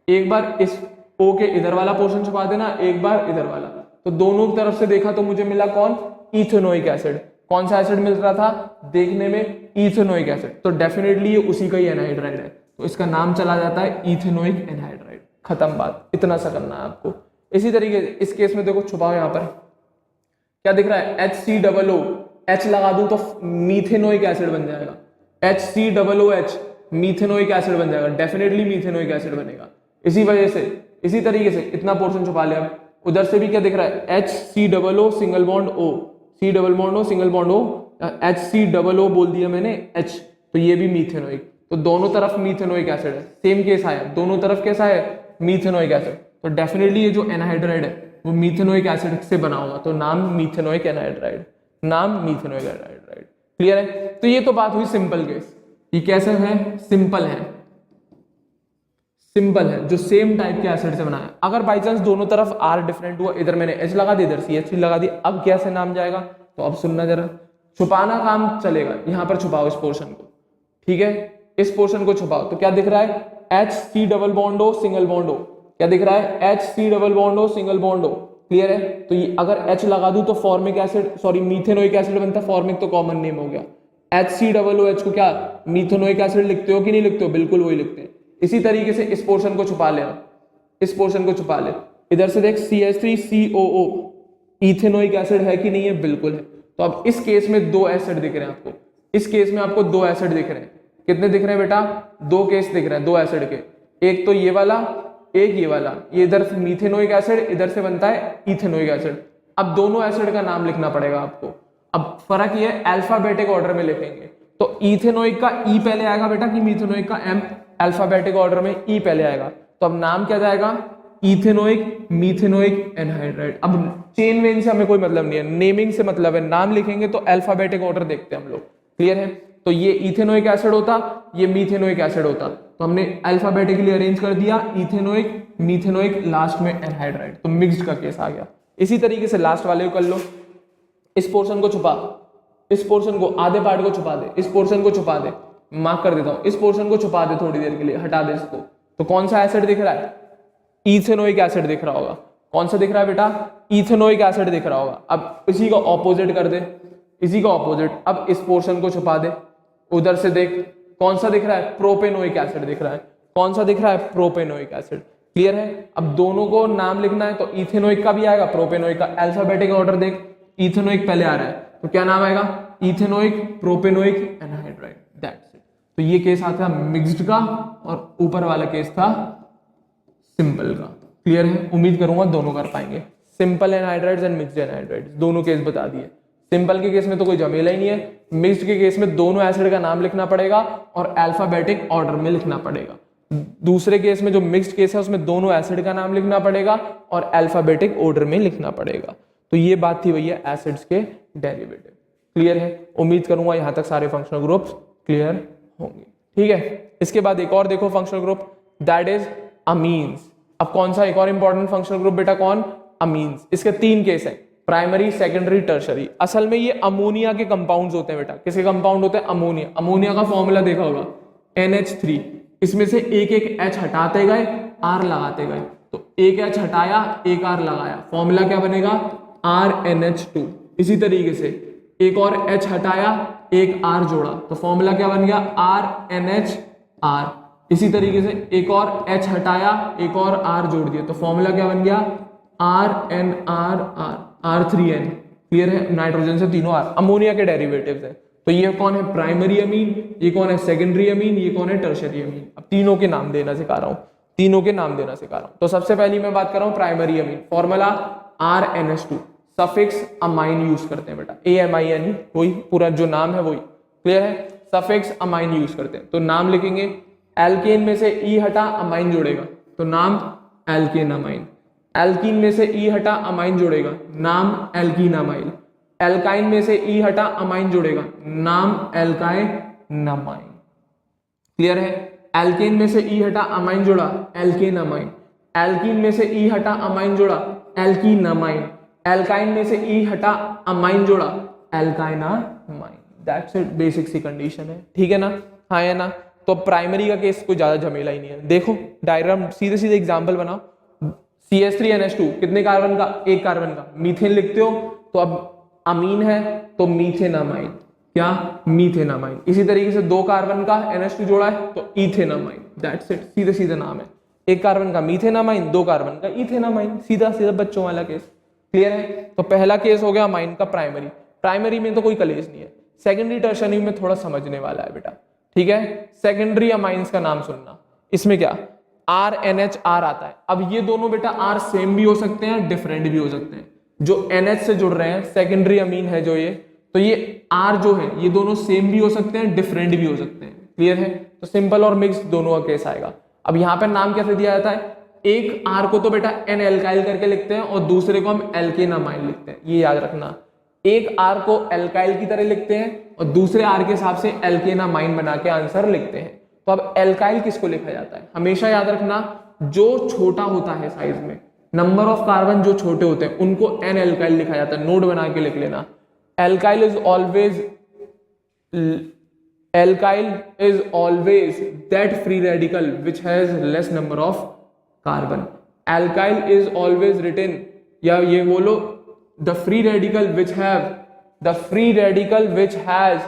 एक बार इस O के इधर वाला पोर्शन छुपा देना, एक बार इधर वाला। तो दोनों तरफ से देखा तो मुझे मिला कौन? Ethanoic acid. कौन सा एसिड मिल रहा था देखने में? Ethanoic acid. तो डेफिनेटली ये उसी का ही एनहाइड्राइड है, तो इसका नाम चला जाता है इथेनोइक एनहाइड्राइड। खत्म बात, इतना सा करना है आपको। इसी तरीके इस केस में देखो, छुपाओ यहाँ पर क्या दिख रहा है? HCOO, H लगा दूं तो मीथेनोइक एसिड बन जाएगा। HCOOH मीथेनोइक एसिड बन जाएगा, डेफिनेटली मीथेनोइक एसिड बनेगा। इसी वजह से इसी तरीके से इतना पोर्शन छुपा लिया। उधर से भी क्या दिख रहा है, HCOO single bond O, C double bond O single bond O, HCOO बोल दिया मैंने H, तो ये भी मीथेनोइक, तो दोनों तरफ मीथेनोइक एसिड है। सेम केस आया, दोनों तरफ कैसा है, मीथेनोइक एसिड, तो डेफिनेटली ये जो एनहाइड्राइड है वो मीथेनोइक एसिड से बना होगा, तो नाम मीथेनोइक एनहाइड्राइड, नाम मीथेनोइक एनहाइड्राइड। क्लियर है? तो ये तो बात हुई सिंपल केस। ये कैसे है, सिंपल है, सिंपल है, जो सेम टाइप के एसिड से बना है। अगर बाई चांस दोनों तरफ R डिफरेंट हुआ, इधर मैंने H लगा दी, इधर CH3 लगा दी, अब कैसे नाम जाएगा, तो अब सुनना जरा, छुपाना काम चलेगा, यहां पर छुपाओ इस पोर्शन को, ठीक है, इस पोर्शन को छुपाओ। तो क्या दिख रहा है, HC double bond O single bond O, क्या दिख रहा है, HC double bond O single bond O। Clear है? तो ये अगर H लगा दूं तो formic acid, sorry methanoic acid बनता है, फॉर्मिक तो कॉमन नेम हो गया। HCOOH को क्या मीथेनोइक एसिड लिखते हो कि नहीं लिखते हो, बिल्कुल वही लिखते हैं। इसी तरीके से इस पोर्शन को छुपा ले, इस पोर्शन को छुपा ले, इधर से देख CH3COO इथेनोइक एसिड है कि नहीं है, बिल्कुल है। तो अब इस केस में दो एसिड दिख रहे हैं आपको, इस केस में आपको दो एसिड दिख रहे हैं। कितने दिख रहे हैं बेटा, दो केस दिख रहे हैं दो एसिड के, एक तो ये वाला, एक ये वाला, ये इधर मीथेनोइक एसिड, इधर से बनता है इथेनोइक एसिड। अब दोनों एसिड का नाम लिखना पड़ेगा आपको। अब फर्क ये अल्फाबेटिक ऑर्डर में लिखेंगे, तो इथेनोइक का ई पहले आएगा बेटा कि मीथेनोइक का एम, अल्फाबेटिक ऑर्डर में ई पहले आएगा, तो अब नाम क्या जाएगा, इथेनोइक मीथेनोइक एनहाइड्राइड। अब चेन वेन से हमें कोई मतलब नहीं है, नेमिंग से मतलब है, नाम लिखेंगे तो अल्फाबेटिक ऑर्डर देखते हैं हम लोग। क्लियर है? तो ये इथेनोइक एसिड होता, ये मीथेनोइक एसिड होता, तो हमने अल्फाबेटिकली अरेंज कर दिया, इथेनोइक मीथेनोइक, लास्ट में एनहाइड्राइड, तो मिक्स्ड का केस आ गया। इसी तरीके से लास्ट वाले को कर लो, इस पोर्शन को छुपा, इस पोर्शन को, आधे पार्ट को छुपा दे, इस पोर्शन को छुपा दे, मार्क कर देता हूं, इस पोर्शन को छुपा दे थोड़ी देर के लिए, हटा दे इसको। तो कौन सा एसिड दिख रहा है, इथेनोइक एसिड दिख रहा होगा। कौन सा दिख रहा है बेटा, इथेनोइक एसिड दिख रहा होगा। अब इसी का ऑपोजिट कर दे, इसी का ऑपोजिट, अब इस पोर्शन को छुपा दे, उधर से देख कौन सा दिख रहा है, प्रोपेनोइक एसिड दिख रहा है। कौन सा दिख रहा है, प्रोपेनोइक एसिड। क्लियर है? अब दोनों को नाम लिखना है, तो इथेनोइक का भी आएगा, प्रोपेनोइक का, अल्फाबेटिक ऑर्डर देख, इथेनोइक पहले आ रहा है, तो क्या नाम आएगा, ethanoic propanoic anhydride, that's it. तो ये केस आता है मिक्स्ड का, और ऊपर वाला केस था सिंपल का। क्लियर है? उम्मीद करूंगा दोनों कर पाएंगे, simple anhydrides and mixed anhydrides, दोनों केस बता दिए। सिंपल के केस में तो कोई झमेला ही नहीं है, मिक्स्ड के केस में दोनों एसिड का नाम लिखना पड़ेगा और अल्फाबेटिक ऑर्डर में लिखना पड़ेगा। दूसरे केस में जो मिक्स्ड केस है उसमें दोनों एसिड का नाम लिखना पड़ेगा और अल्फाबेटिक ऑर्डर में लिखना पड़ेगा। तो ये बात थी भैया एसिड्स के डेरिवेटिव। क्लियर है? उम्मीद करूंगा यहां तक सारे फंक्शनल ग्रुप्स क्लियर होंगे। ठीक है, इसके बाद एक और देखो functional group, that is amines. अब कौन सा एक और इंपॉर्टेंट फंक्शनल ग्रुप बेटा, कौन, अमीन्स। इसके तीन केस है, प्राइमरी, सेकेंडरी, टर्शरी। असल में ये अमोनिया के कंपाउंड्स होते हैं बेटा। किसके कंपाउंड होते हैं, अमोनिया। अमोनिया का फॉर्मूला देखा होगा NH3, इसमें से एक एक H हटाते गए, R लगाते गए, तो एक H हटाया, एक R लगाया, फॉर्मूला क्या बनेगा, RNH2। इसी तरीके से एक और H हटाया, एक R जोड़ा, तो फॉर्मूला क्या बन गया, RNHR। इसी तरीके से एक और H हटाया, एक और R जोड़ दिया, तो फॉर्मूला क्या बन गया, RNRR, R3N। क्लियर है? नाइट्रोजन से तीनों R अमोनिया के डेरिवेटिव्स है। तो ये कौन है, प्राइमरी अमीन, ये कौन है, सेकेंडरी अमीन, ये कौन है, टर्शरी अमीन। अब तीनों के नाम देना सिखा रहा हूं, तीनों के नाम देना सिखा रहा हूं। तो सबसे पहली मैं बात कर रहा हूं primary amine, formula RNH2, suffix amine use करते हैं बेटा, AMIN, वही पूरा जो नाम है वही। क्लियर है? सफिक्स अमाइन यूज करते हैं, तो नाम लिखेंगे, एल्केन में से E हटा, अमाइन जोड़ेगा, तो नाम एल्केन अमाइन। एल्कीन में से E हटा, अमाइन जोड़ेगा, नाम एल्कीन अमाइन। एल्काइन में से E हटा, अमाइन जोड़ेगा, नाम एल्काइन अमाइन। क्लियर है? एल्केन में से E हटा, अमाइन जोड़ा, एल्केन अमाइन। एल्कीन में से E हटा, अमाइन जोड़ा, एल्कीन अमाइन। एल्काइन में से E हटा, अमाइन जोड़ा, alkyne amine. That's it, basic सी कंडीशन है। ठीक है ना? हाँ या ना? तो प्राइमरी का केस कोई ज्यादा झमेला ही नहीं है। देखो डायग्राम, सीधे सीधे एग्जांपल बनाओ। CH3NH2 कितने कार्बन का, एक कार्बन का, मीथेन लिखते हो, तो अब अमीन है तो मीथेन अमाइन, क्या, मीथेन अमाइन। इसी तरीके से दो कार्बन का NH2 जोड़ा है तो इथेन अमाइन। दैट्स इट, सीधे सीधे नाम है। एक कार्बन का मीथेन अमाइन, दो कार्बन का इथेन अमाइन, सीधा सीधा बच्चों वाला केस। क्लियर है? तो पहला केस हो गया अमाइन का प्राइमरी। प्राइमरी में तो कोई कलेश नहीं है, सेकेंडरी टर्शरी में थोड़ा समझने वाला है बेटा। ठीक है। सेकेंडरी अमाइंस का नाम सुनना, इसमें क्या RNH R आता है। अब ये दोनों बेटा R सेम भी हो सकते हैं, डिफरेंट भी हो सकते हैं। जो NH से जुड़ रहे हैं, सेकेंडरी अमीन है जो ये, तो ये R जो है ये दोनों सेम भी हो सकते हैं, डिफरेंट भी हो सकते हैं। क्लियर है? तो सिंपल और मिक्स दोनों का केस आएगा। अब यहाँ पर नाम कैसे दिया जाता है, एक R को तो बेटा N एल्काइल करके लिखते हैं और दूसरे को हम एल्केन अमाइन लिखते हैं, ये याद रखना। एक R को एल्काइल की तरह लिखते हैं और दूसरे R के हिसाब से एल्केन अमाइन बना के आंसर लिखते हैं। तो अब एल्काइल किसको लिखा जाता है, हमेशा याद रखना जो छोटा होता है साइज में, नंबर ऑफ कार्बन जो छोटे होते हैं उनको N एल्काइल लिखा जाता है। नोट बना के लिख लेना, alkyl is always that free radical which has less number of carbon. Alkyl is always written, या ये बोलो the free radical which has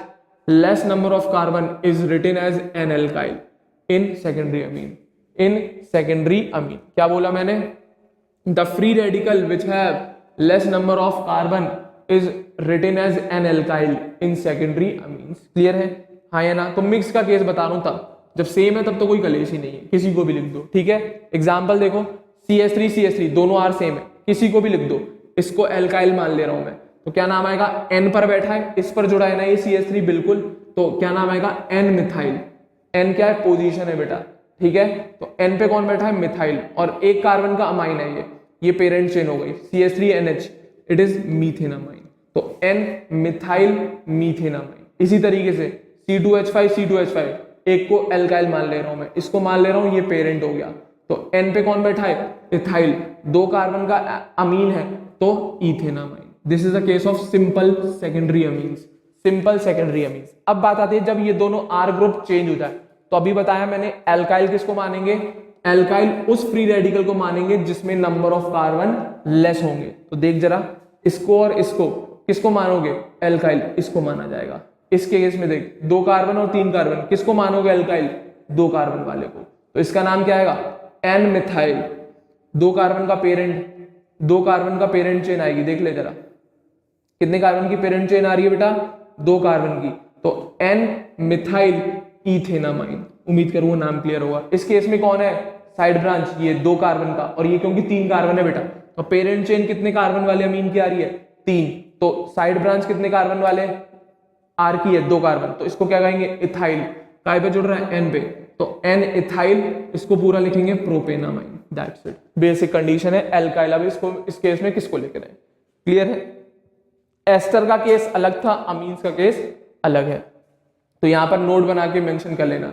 less number of carbon is written as an alkyl in secondary amine। क्या बोला मैंने, the free radical which have less number of carbon is written as an alkyl in secondary amines। Clear है? हाँ या ना? तो mix का case बता रहा हूं, तब जब सेम है तब तो कोई कलेश ही नहीं है, किसी को भी लिख दो। ठीक है, एग्जाम्पल देखो, CH3 दोनों R सेम है, किसी को भी लिख दो। इसको एल्काइल मान ले रहा हूं मैं, तो क्या नाम आएगा, N पर बैठा है, इस पर जुड़ा है ना ये CH3 बिल्कुल, तो क्या नाम आएगा N मिथाइल। N क्या है, पोजीशन है बेटा। ठीक है, तो N पे कौन बैठा है, मिथाइल, और एक कार्बन का अमाइन है ये पेरेंट चेन हो गई CH3NH, it is methane amine. तो N मिथाइल मीथेन अमाइन। इसी तरीके से C2H5 एक को एल्काइल मान ले रहा हूं मैं, इसको मान ले रहा हूं, ये पेरेंट हो गया। तो N पे कौन बैठा है, इथाइल, दो कार्बन का अमीन है तो ethane amine. This is the case of simple secondary amines, simple secondary amines. अब बात आती है जब ये दोनों R ग्रुप चेंज हो जाए, तो अभी बताया मैंने एल्काइल किसको मानेंगे, एल्काइल उस फ्री रेडिकल को मानेंगे जिसमें नंबर ऑफ कार्बन लेस होंगे। तो देख जरा, इसको और इसको किसको मानोगे, एल्काइल, इसको माना जाएगा। इसके केस में देख, 2 कार्बन और 3 कार्बन, किसको मानोगे एल्काइल, 2 कार्बन वाले को। तो इसका नाम क्या आएगा, N मिथाइल। 2 कार्बन का पेरेंट चेन आएगी, देख ले जरा कितने कार्बन की पेरेंट चेन आ रही है बेटा, 2 कार्बन की। तो N मिथाइल इथेनामाइन। उम्मीद करूंगा नाम क्लियर होगा। इस केस में कौन है, साइड ब्रांच, ये 2 कार्बन का, और ये क्योंकि 3 कार्बन है बेटा, तो पेरेंट चेन कितने कार्बन वाले अमीन की आ रही है, 3। तो साइड ब्रांच कितने कार्बन वाले, R की है 2 कार्बन, तो इसको क्या कहेंगे, इथाइल। काय पे जुड़ रहा है, N पे, तो N इथाइल, इसको पूरा लिखेंगे propanamine. That's it, basic condition है एल्काइल। अब इसको इस केस में किसको लेकर आए, क्लियर है? एस्टर का केस अलग था, अमीन्स का केस अलग है, तो यहां पर नोट बना के मेंशन कर लेना।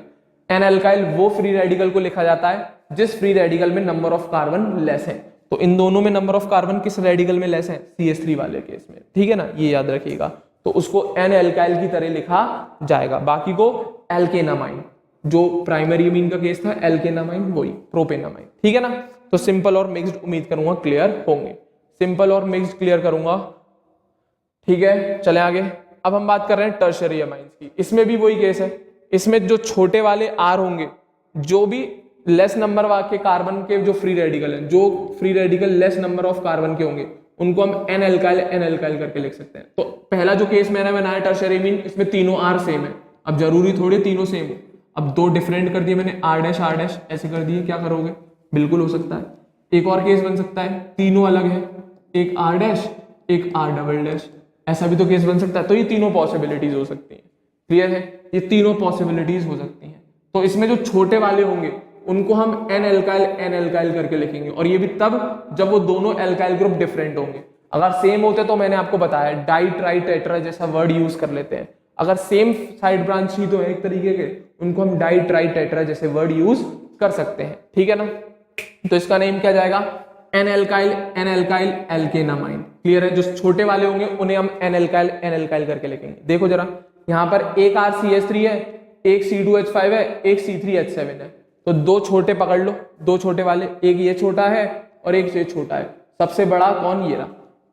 एन एल्काइल वो फ्री रेडिकल को लिखा जाता है जिस फ्री रेडिकल में नंबर ऑफ कार्बन लेस है। तो इन दोनों में नंबर ऑफ कार्बन किस रेडिकल में लेस है, CH3 वाले केस में। ठीक है ना, ये याद रखिएगा। तो उसको एन एल्काइल की तरह लिखा जाएगा, बाकी को एल्केनामाइन। जो प्राइमरी अमीन का केस था एल्केनामाइन, वही प्रोपेनामाइन। ठीक है ना, तो सिंपल और मिक्स्ड उम्मीद करूंगा क्लियर होंगे, सिंपल और मिक्स्ड क्लियर करूंगा। ठीक है, चले आगे। अब हम बात कर रहे हैं टर्शरी अमाइंस की। इसमें भी वही केस है, इसमें जो छोटे वाले R होंगे, जो भी लेस नंबर के कार्बन के जो फ्री रेडिकल हैं, जो free radical less number of carbon के होंगे, उनको हम एन एल्काइल करके लिख सकते हैं। तो पहला जो केस मैंने बनाया टर्शरी अमीन, इसमें तीनों R सेम है। अब जरूरी थोड़ी तीनों सेम हो, अब 2 डिफरेंट कर दिए मैंने, R' ऐसे कर दिए, क्या करोगे, बिल्कुल हो सकता है। एक और केस बन सकता है, तीनों अलग है, एक R', एक R', ऐसा भी तो केस बन सकता है। तो ये तीनों पॉसिबिलिटीज हो सकती हैं, क्लियर है, ये तीनों पॉसिबिलिटीज हो सकती हैं। तो इसमें जो छोटे वाले होंगे उनको हम एन एल्काइल करके लिखेंगे, और ये भी तब जब वो दोनों एल्काइल ग्रुप डिफरेंट होंगे। अगर सेम होते तो मैंने आपको बताया डाई ट्राई टेट्रा जैसा वर्ड यूज कर लेते हैं। अगर सेम साइड ब्रांच ही तो है एक तरीके के, उनको हम डाई ट्राई टेट्रा जैसे वर्ड यूज कर सकते हैं। ठीक है ना, तो इसका नेम क्या जाएगा, एन एल्काइल एल्केनामाइन। क्लियर है, जो छोटे वाले होंगे उन्हें हम एन एल्काइल करके लिखेंगे। देखो जरा, यहाँ पर एक RCH3 है, एक C2H5 है, एक C3H7 है। तो 2 छोटे पकड़ लो, 2 छोटे वाले, एक ये छोटा है और एक ये छोटा है। सबसे बड़ा कौन, ये रहा,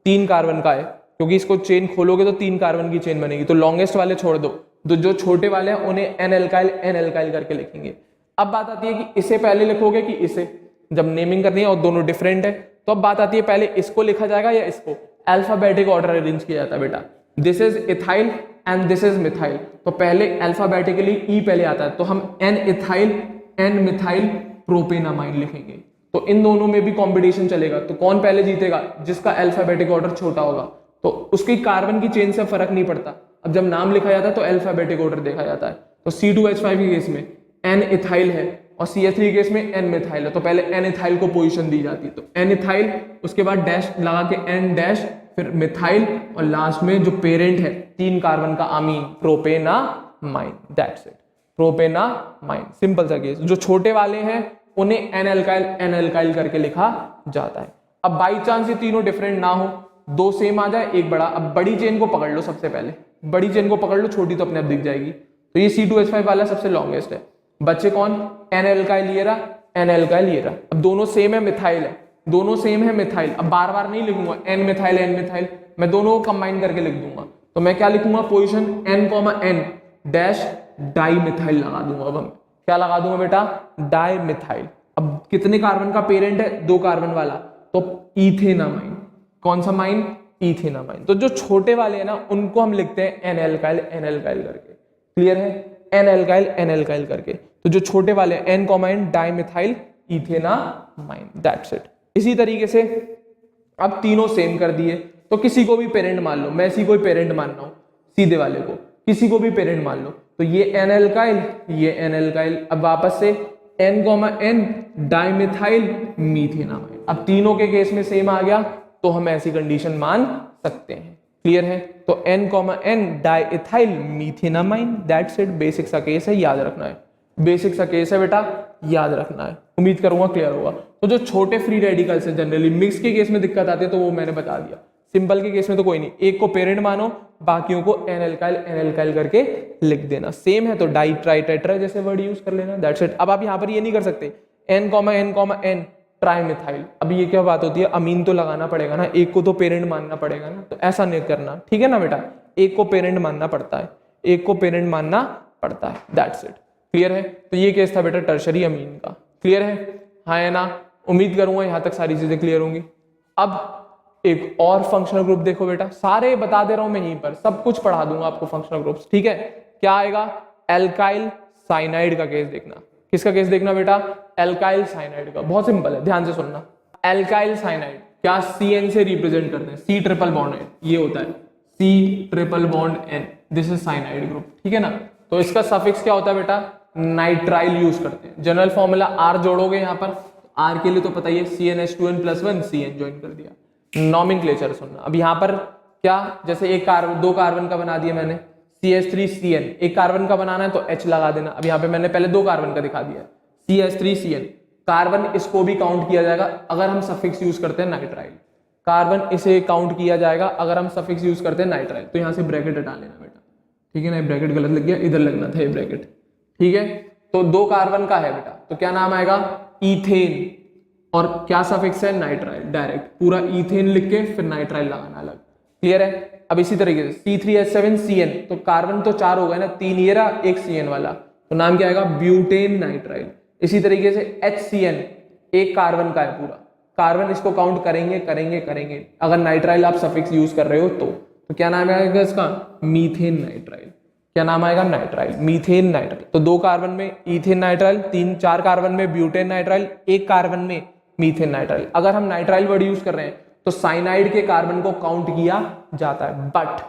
3 कार्बन का है, क्योंकि इसको चेन खोलोगे तो 3 कार्बन की चेन बनेगी। तो लॉन्गेस्ट वाले छोड़ दो, तो जो छोटे वाले हैं उन्हें एन एल्काइल करके लिखेंगे। अब बात आती है कि इसे पहले लिखोगे कि इसे, जब नेमिंग करनी है और दोनों डिफरेंट है, तो अब बात आती है पहले इसको लिखा जाएगा या इसको। अल्फाबेटिक ऑर्डर अरेंज किया जाता है बेटा। This is ethyl and this is methyl, तो पहले अल्फाबेटिकली ई पहले आता है, तो हम N ethyl N methyl propanamine लिखेंगे। तो इन दोनों में भी कॉम्पिटिशन चलेगा, तो कौन पहले जीतेगा, जिसका अल्फाबेटिक ऑर्डर छोटा होगा। तो उसकी कार्बन की चेन से फर्क नहीं पड़ता, अब जब नाम लिखा जाता है तो अल्फाबेटिक ऑर्डर देखा जाता है। तो C2H5 के केस में एन इथाइल है और CH3 के केस में एन मिथाइल है, तो पहले एन इथाइल को पोजीशन दी जाती है, तो एन इथाइल, उसके बाद डैश लगा के एन डैश, फिर मिथाइल, और लास्ट में जो पेरेंट है 3 कार्बन का amine propanamine, that's it, propanamine, simple सा केस। जो छोटे वाले हैं उन्हें एन एल्काइल करके लिखा जाता है। अब बाई चांस ये तीनों डिफरेंट ना हो, 2 सेम आ जाए, एक बड़ा, अब बड़ी चेन को पकड़ लो, सबसे पहले बड़ी चेन को पकड़ लो, छोटी तो अपने आप दिख जाएगी। तो ये C2H5 वाला सबसे लॉन्गेस्ट है। बच्चे कौन, एन एल्काइल ये रहा, एन एल्काइल ये रहा। अब दोनों सेम है, मिथाइल है, दोनों सेम है मिथाइल। अब बार बार नहीं लिखूंगा एन मिथाइल, मैं दोनों को कंबाइन करके लिख दूंगा। तो मैं क्या लिखूंगा, position n, dash di methyl लगा दूंगा। अब हम क्या लगा दूंगा बेटा, डाई मिथाइल। अब कितने कार्बन का पेरेंट है, 2 कार्बन वाला, तो इथेनामाइन। कौन सा माइन, इथेनामाइन। तो जो छोटे वाले हैं ना उनको हम लिखते हैं एन एल्काइल करके, क्लियर है, एन एल्काइल करके। तो जो छोटे वाले N comma N di methyl ethanamine, that's it. इसी तरीके से अब तीनों सेम कर दिए, तो किसी को भी पेरेंट मान लो, मैं इसी को पेरेंट मान रहा हूं, सीधे वाले को किसी को भी पेरेंट मान लो, तो ये एन एल्काइल, ये एन एल्काइल। अब वापस से n, डाइमिथाइल मीथेनामाइन। अब तीनों के केस में सेम आ गया, तो हम ऐसी कंडीशन मान सकते हैं, क्लियर है। तो n, diethyl मीथेनामाइन, that's it. Basic सा केस है, याद रखना है, बेसिक सा केस है बेटा, याद रखना है। उम्मीद करूंगा क्लियर होगा। तो जो छोटे फ्री रेडिकल्स है, जनरली मिक्स के केस में दिक्कत आती है, तो वो मैंने बता दिया। सिंपल के केस में तो कोई नहीं, एक को पेरेंट मानो, बाकियों को एन एल्काइल करके लिख देना। सेम है तो डाई ट्राई टेट्रा जैसे वर्ड यूज कर लेना, दैट्स इट। अब आप यहाँ पर ये नहीं कर सकते n, ट्राइमिथाइल। अब ये क्या बात होती है, अमीन तो लगाना पड़ेगा ना, एक को तो पेरेंट मानना पड़ेगा ना, तो ऐसा नहीं करना, ठीक है ना बेटा। एक को पेरेंट मानना पड़ता है, एक को पेरेंट मानना पड़ता है, दैट्स इट, क्लियर है। तो ये केस था बेटा टर्शरी अमीन का, क्लियर है, हाँ है ना। उम्मीद करूंगा यहाँ तक सारी चीजें क्लियर होंगी। अब एक और फंक्शनल ग्रुप देखो बेटा, सारे बता दे रहा हूं मैं यहीं पर, सब कुछ पढ़ा दूंगा आपको फंक्शनल ग्रुप्स, ठीक है। क्या आएगा, एल्काइल साइनाइड का केस देखना। किसका केस देखना बेटा, एल्काइल साइनाइड का। बहुत सिंपल है, ध्यान से सुनना। एल्काइल साइनाइड क्या CN से रिप्रेजेंट करते हैं, C ट्रिपल बॉन्ड N, ये होता है C triple bond N, this is cyanide group, ठीक है ना। तो इसका सफिक्स क्या होता है बेटा, नाइट्राइल यूज करते हैं। जनरल फॉर्मूला R जोड़ोगे यहाँ पर, R के लिए तो पता ही है CnH2n+1 CN ज्वाइन कर दिया। नॉमेनक्लेचर सुनना, अब यहाँ पर क्या, जैसे एक कार्बन, 2 कार्बन का बना दिया मैंने, CH3CN, एक कार्बन का बनाना है तो H लगा देना। अब यहाँ पे मैंने पहले 2 कार्बन का दिखा दिया, CH3CN कार्बन, इसको भी काउंट किया जाएगा अगर हम सफिक्स यूज करते हैं नाइट्राइल। कार्बन इसे काउंट किया जाएगा अगर हम सफिक्स यूज करते हैं नाइट्राइल। तो यहाँ से ब्रैकेट हटा लेना बेटा, ठीक है ना, ब्रैकेट गलत लग गया, इधर लगना था ये ब्रैकेट, ठीक है। तो 2 कार्बन का है बेटा, तो क्या नाम आएगा, इथेन, और क्या सफिक्स है, नाइट्राइल। डायरेक्ट पूरा इथेन लिख के फिर नाइट्राइल लगाना अलग, क्लियर है। अब इसी तरीके से C3H7CN, तो कार्बन तो 4 हो गए ना, 3 ये रहा, 1 CN वाला, तो नाम क्या आएगा, ब्यूटेन नाइट्राइल। इसी तरीके से HCN, एक कार्बन का है पूरा, कार्बन इसको काउंट करेंगे अगर नाइट्राइल आप सफिक्स यूज कर रहे हो तो क्या नाम आएगा इसका, मीथेन नाइट्राइल। क्या नाम आएगा, नाइट्राइल, मीथेन नाइट्राइल। तो 2 कार्बन में इथेन नाइट्राइल, 4 कार्बन में ब्यूटेन नाइट्राइल, 1 कार्बन में मीथेन नाइट्राइल। अगर हम नाइट्राइल वर्ड यूज कर रहे हैं तो साइनाइड के कार्बन को काउंट किया जाता है, बट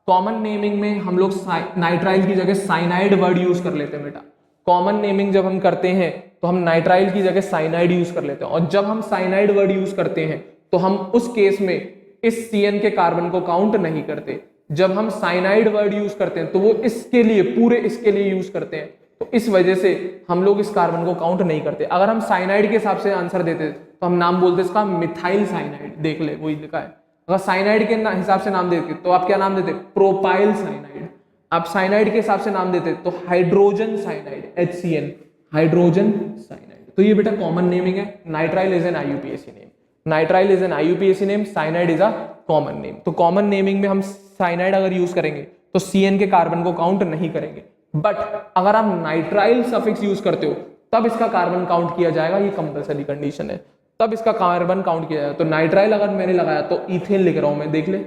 कॉमन नेमिंग में हम लोग नाइट्राइल की जगह साइनाइड वर्ड यूज कर लेते हैं बेटा। कॉमन नेमिंग जब हम करते हैं तो हम नाइट्राइल की जगह साइनाइड यूज कर लेते हैं, और जब हम साइनाइड वर्ड यूज करते हैं तो हम उस केस में इस CN के कार्बन को काउंट नहीं करते। जब हम साइनाइड वर्ड यूज करते हैं तो वो इसके लिए, पूरे इसके लिए यूज करते हैं, तो इस वजह से हम लोग इस कार्बन को काउंट नहीं करते। अगर हम साइनाइड के हिसाब से आंसर देते तो हम नाम बोलते इसका मिथाइल साइनाइड, देख ले वही लिखा है। अगर साइनाइड के हिसाब से नाम देते तो आप क्या नाम देते, प्रोपाइल साइनाइड। आप साइनाइड के हिसाब से नाम देते तो hydrogen cyanide, HCN, hydrogen cyanide. तो ये बेटा कॉमन नेमिंग है। Nitrile is an IUPAC name, nitrile is an IUPAC name, cyanide is a common name. तो कॉमन नेमिंग में हम साइनाइड अगर यूज करेंगे तो CN के कार्बन को काउंट नहीं करेंगे, बट अगर आप नाइट्राइल सफिक्स यूज करते हो तब इसका कार्बन काउंट किया जाएगा, ये कंपलसरी कंडीशन है, तब इसका कार्बन काउंट किया जाएगा। तो नाइट्राइल अगर मैंने लगाया तो इथेन लिख रहा हूं मैं, देख ले,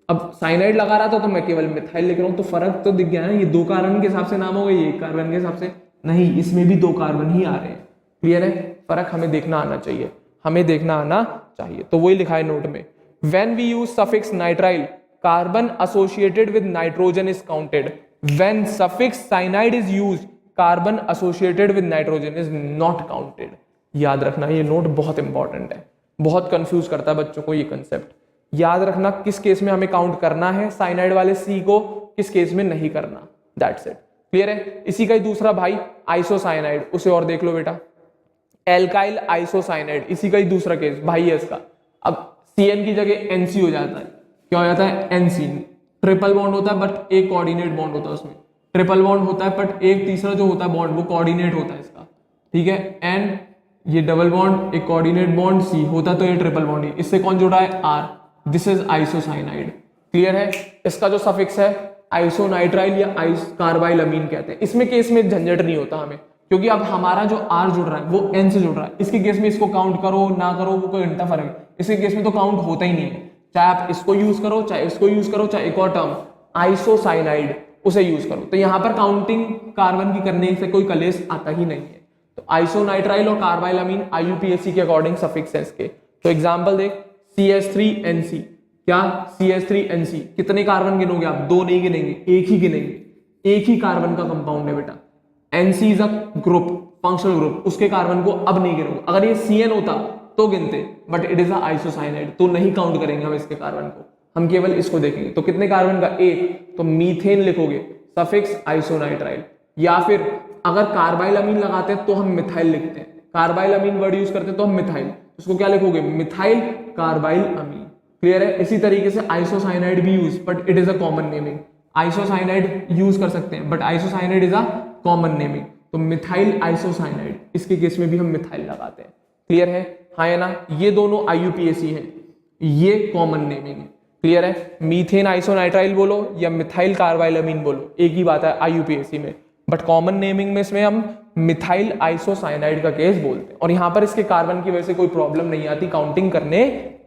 अब साइनाइड लगा रहा था तो मैं केवल मिथाइल लिख रहा हूं, तो फर्क तो दिख गया ना, ये 2 कार्बन के हिसाब से नाम होगा, ये 1 कार्बन के हिसाब से नहीं, इसमें भी 2 कार्बन ही आ रहे हैं। क्लियर है, फर्क हमें देखना आना चाहिए, हमें देखना आना चाहिए। तो वही लिखा है नोट में, when we use suffix nitrile carbon associated with nitrogen is counted, when suffix cyanide is used carbon associated with nitrogen is not counted. याद रखना, ये नोट बहुत इंपॉर्टेंट है, बहुत कंफ्यूज करता है बच्चों को ये कंसेप्ट। याद रखना किस केस में हमें काउंट करना है साइनाइड वाले सी को, किस केस में नहीं करना, दैट्स इट। क्लियर है। इसी का ही दूसरा भाई आइसोसाइनाइड, उसे और देख लो बेटा, एल्काइल आइसोसाइनाइड, इसी का ही दूसरा केस भाई है इसका। अब CN की जगह NC हो जाता है, क्या हो जाता है NC, ट्रिपल बॉन्ड होता है बट एक कोऑर्डिनेट बॉन्ड होता है उसमें, ट्रिपल बॉन्ड होता है बट एक तीसरा जो होता है बॉन्ड वो कोऑर्डिनेट होता है इसका, ठीक है। एंड ये डबल बॉन्ड, एक कोऑर्डिनेट बॉन्ड C होता तो ये ट्रिपल बॉन्ड, इससे कौन जुड़ा है R, this is isocyanide. Clear है। इसका जो सफिक्स है आइसोनाइट्राइल या आइस कार्बाइल अमीन कहते हैं। इसमें केस में झंझट नहीं होता हमें, क्योंकि अब हमारा जो R जुड़ रहा है वो N से जुड़ रहा है। इसके केस में इसको काउंट करो ना करो वो कोई घंटा फर्क है, इसके केस में तो काउंट होता ही नहीं है, चाहे आप इसको यूज करो चाहे इसको यूज करो, चाहे एक और टर्म आइसोसाइनाइड उसे यूज करो, तो यहां पर काउंटिंग कार्बन की करने से कोई कलेश आता ही नहीं है। तो आइसोनाइट्राइल और कार्बाइल अमीन IUPAC के अकॉर्डिंग सफिक्स है इसके। तो एग्जांपल देख, CH3NC, क्या CH3NC, कितने कार्बन गिनोगे आप, 2 नहीं गिनेंगे, एक ही गिनेंगे, एक ही कार्बन का कंपाउंड है बेटा। NC is a group, functional group, उसके कार्बन को अब नहीं गिनोगे। अगर ये CN होता तो गिनते, but it is a isocyanide, तो नहीं काउंट करेंगे हम इसके कार्बन को, हम केवल इसको देखेंगे। तो कितने कार्बन का, 1, तो मीथेन लिखोगे, सफिक्स आइसोनाइट्राइल। या फिर अगर कार्बाइल अमीन लगाते हैं तो हम मिथाइल लिखते हैं, कार्बाइल अमीन वर्ड यूज करते हैं तो हम मिथाइल, उसको क्या लिखोगे, मिथाइल कार्बाइल अमीन। क्लियर है। इसी तरीके से आइसोसाइनाइड भी use, but it is a common naming, isocyanide use कर सकते हैं but isocyanide is a common naming. तो मिथाइल आइसोसाइनाइड, इसके केस में भी हम मिथाइल लगाते हैं। क्लियर है, हाँ है ना। ये दोनों IUPAC हैं, ये कॉमन नेमिंग है। क्लियर है। मीथेन आइसोनाइट्राइल बोलो या मिथाइल कार्बाइल अमीन बोलो, एक ही बात है IUPAC में, बट कॉमन नेमिंग में इसमें हम मिथाइल आइसोसाइनाइड का केस बोलते हैं। और यहां पर इसके कार्बन की वजह से कोई प्रॉब्लम नहीं आती काउंटिंग करने